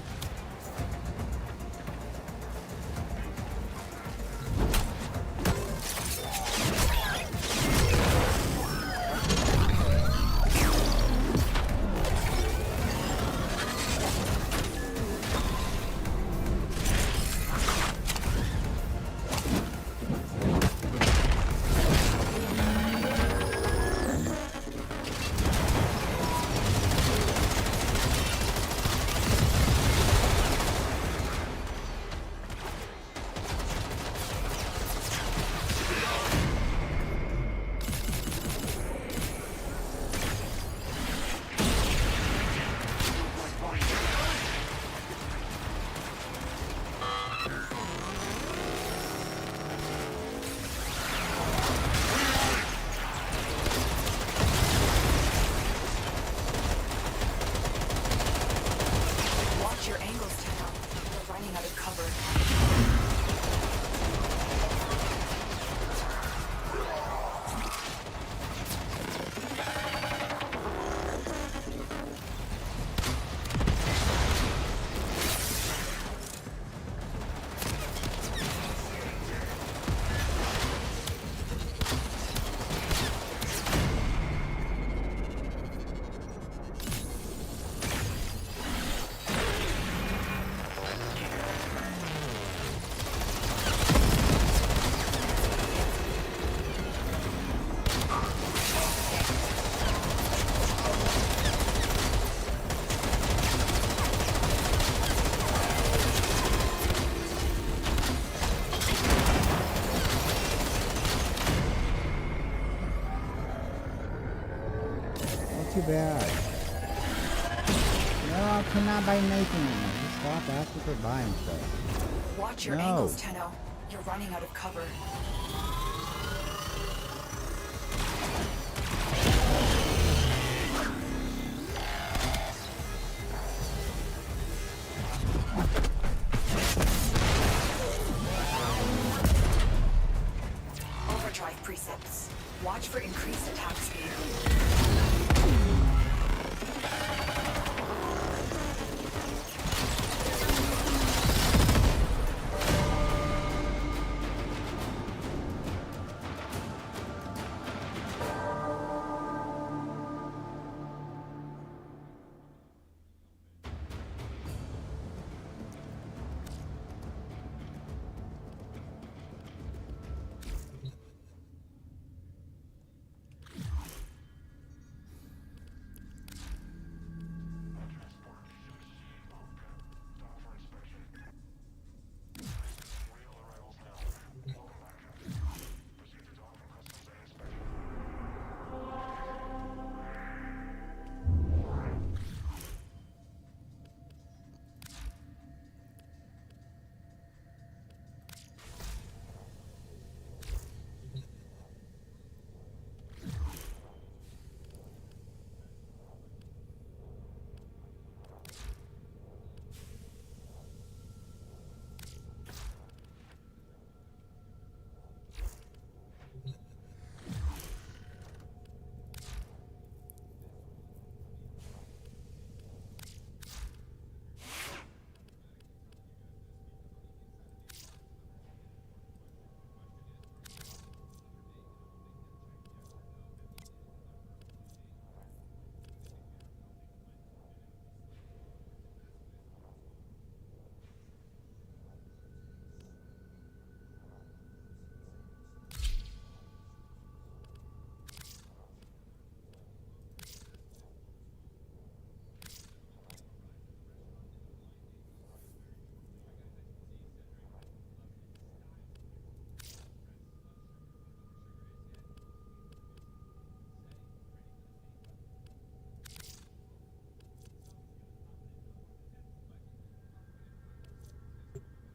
too bad. No, I cannot buy anything. Just stop asking for buying stuff. Watch your No. angles, Tenno. You're running out of cover. Overdrive precepts. Watch for increased attack speed.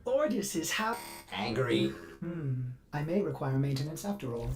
Ordis is angry. I may require maintenance after all.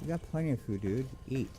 You got plenty of food, dude. Eat.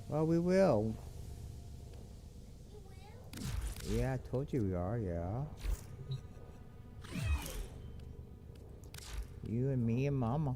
Well, we will. Yeah, I told you we are, yeah. You and me and Mama.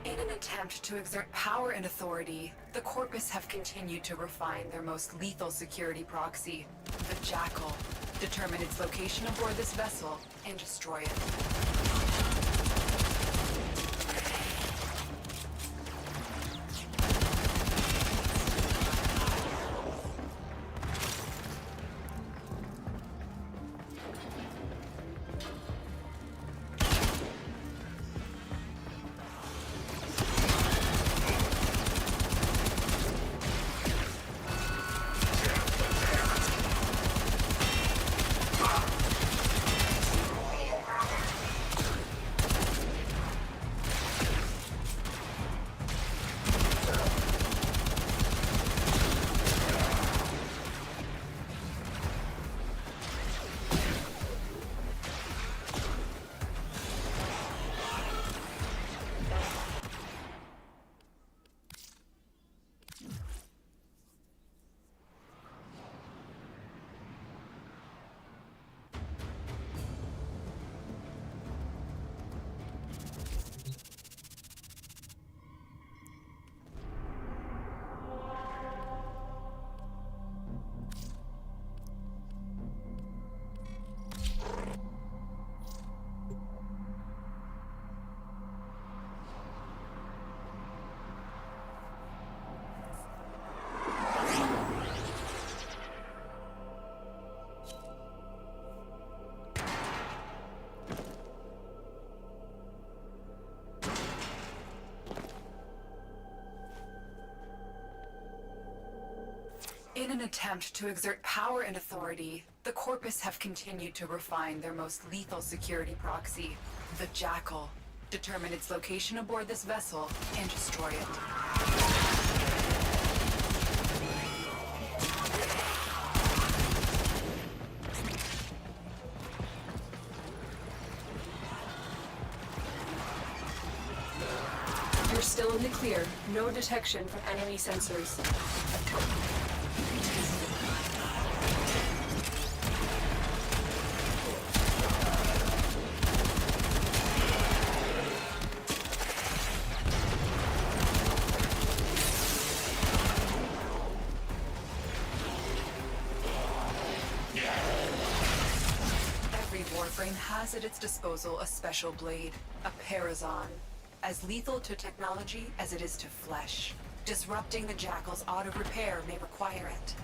In an attempt to exert power and authority, the Corpus have continued to refine their most lethal security proxy, the Jackal, determine its location aboard this vessel, and destroy it. In an attempt to exert power and authority, the Corpus have continued to refine their most lethal security proxy, the Jackal. Determine its location aboard this vessel and destroy it. You're still in the clear. No detection from enemy sensors. Every warframe has at its disposal a special blade, a Parazon. As lethal to technology as it is to flesh. Disrupting the Jackal's auto-repair may require it.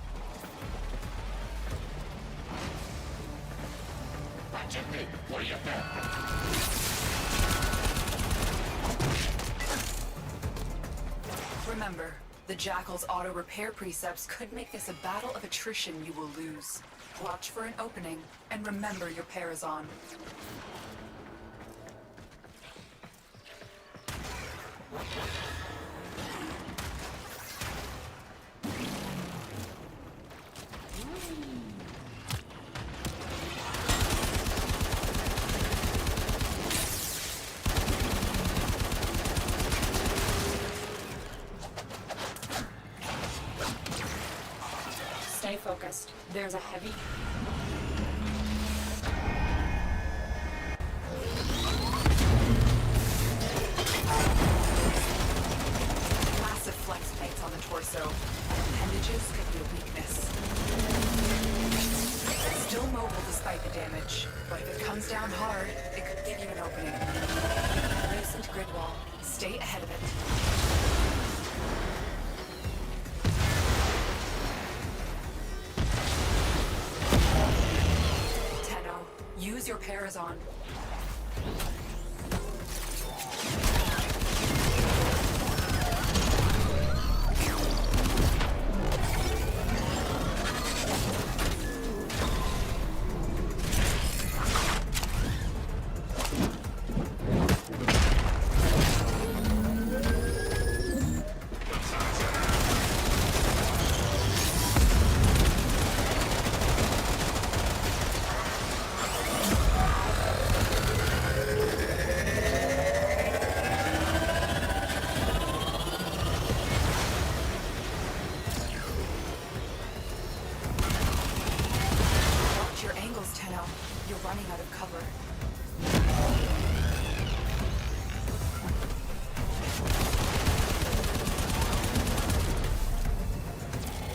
What do you think? Remember, the Jackal's auto-repair precepts could make this a battle of attrition you will lose. Watch for an opening, and remember your Parazon. Stay focused. There's a heavy... Massive flex plates on the torso. Appendages could be a weakness. Still mobile despite the damage, but if it comes down hard, it could give you an opening. Recent grid wall. Stay ahead of it. Use your Parazon.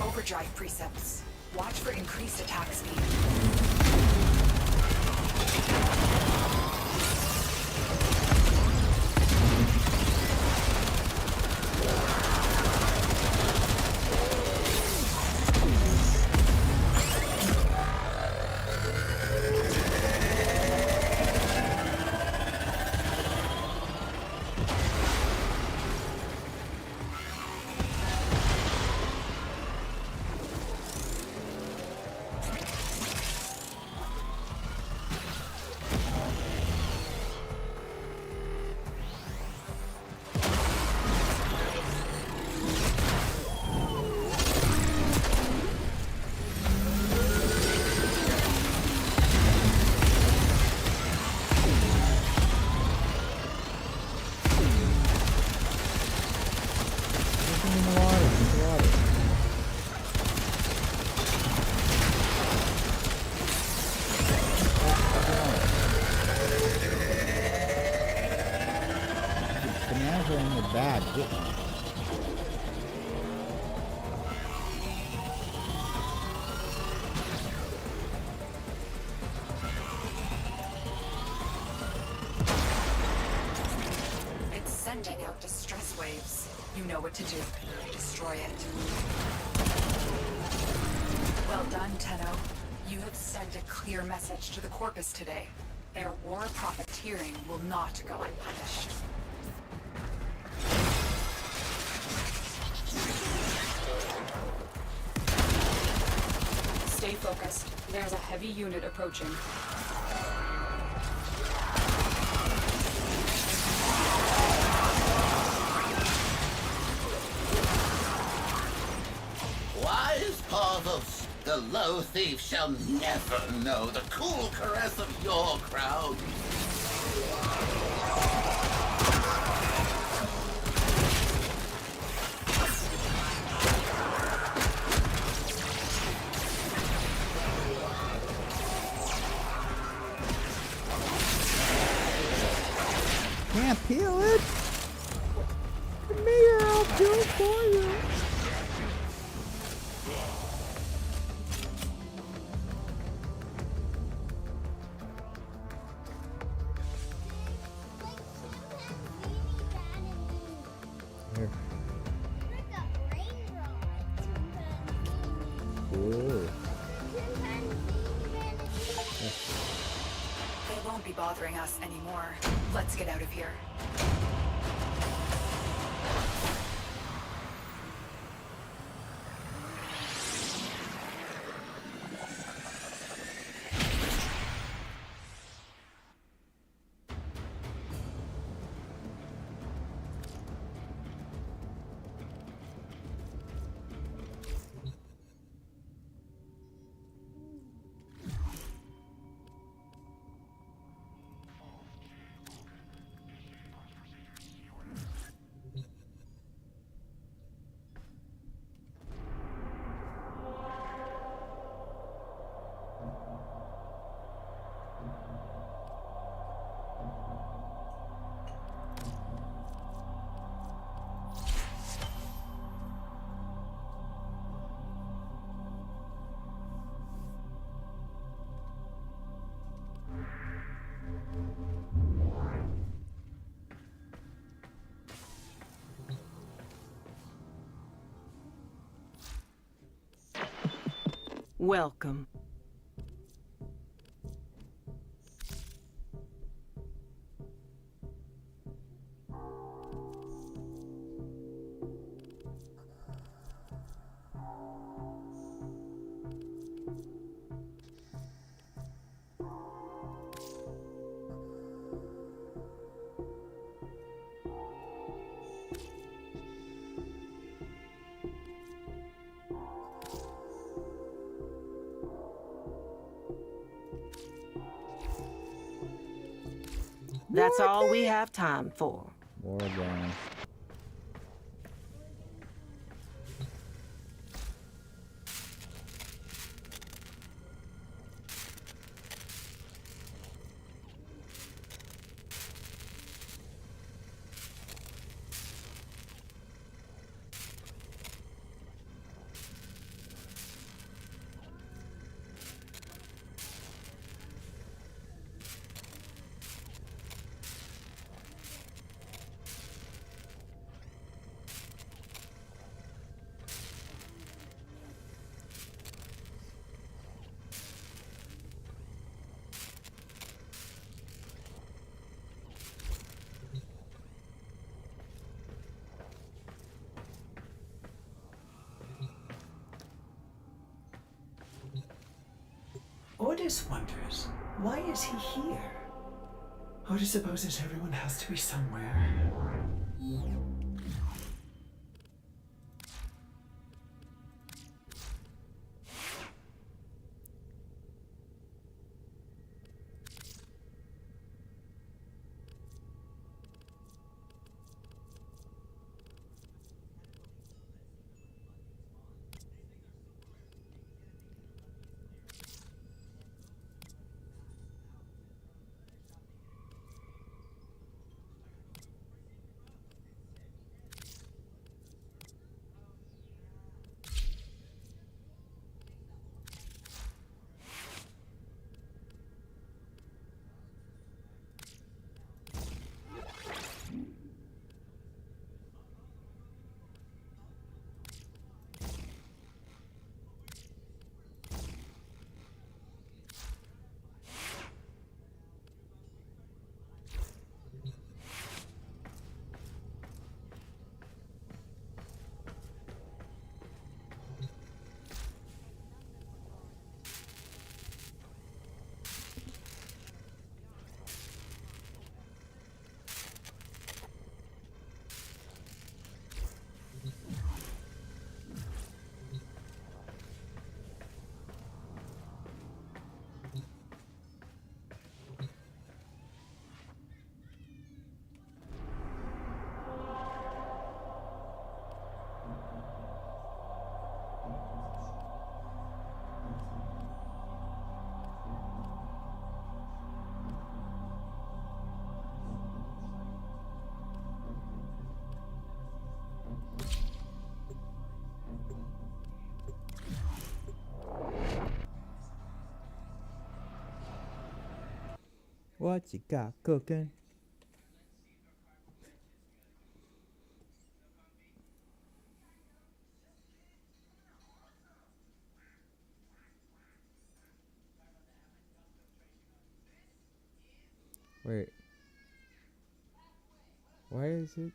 Overdrive precepts. Watch for increased attack speed. Bananas are in your bag. It's sending out distress waves. You know what to do. Destroy it. Well done, Tenno. You have sent a clear message to the Corpus today. Their war profiteering will not go unpunished. Stay focused. There's a heavy unit approaching. Wise Parvos, the low thief shall never know the cool caress of your crown. Can't peel it. Come here, I'll peel it for you. Here. Ooh. They won't be bothering us anymore. Let's get out of here. Welcome. That's all we have time for. More down. Ordis wonders, why is he here? Ordis supposes everyone has to be somewhere. What you got cooking? Wait. Why is it?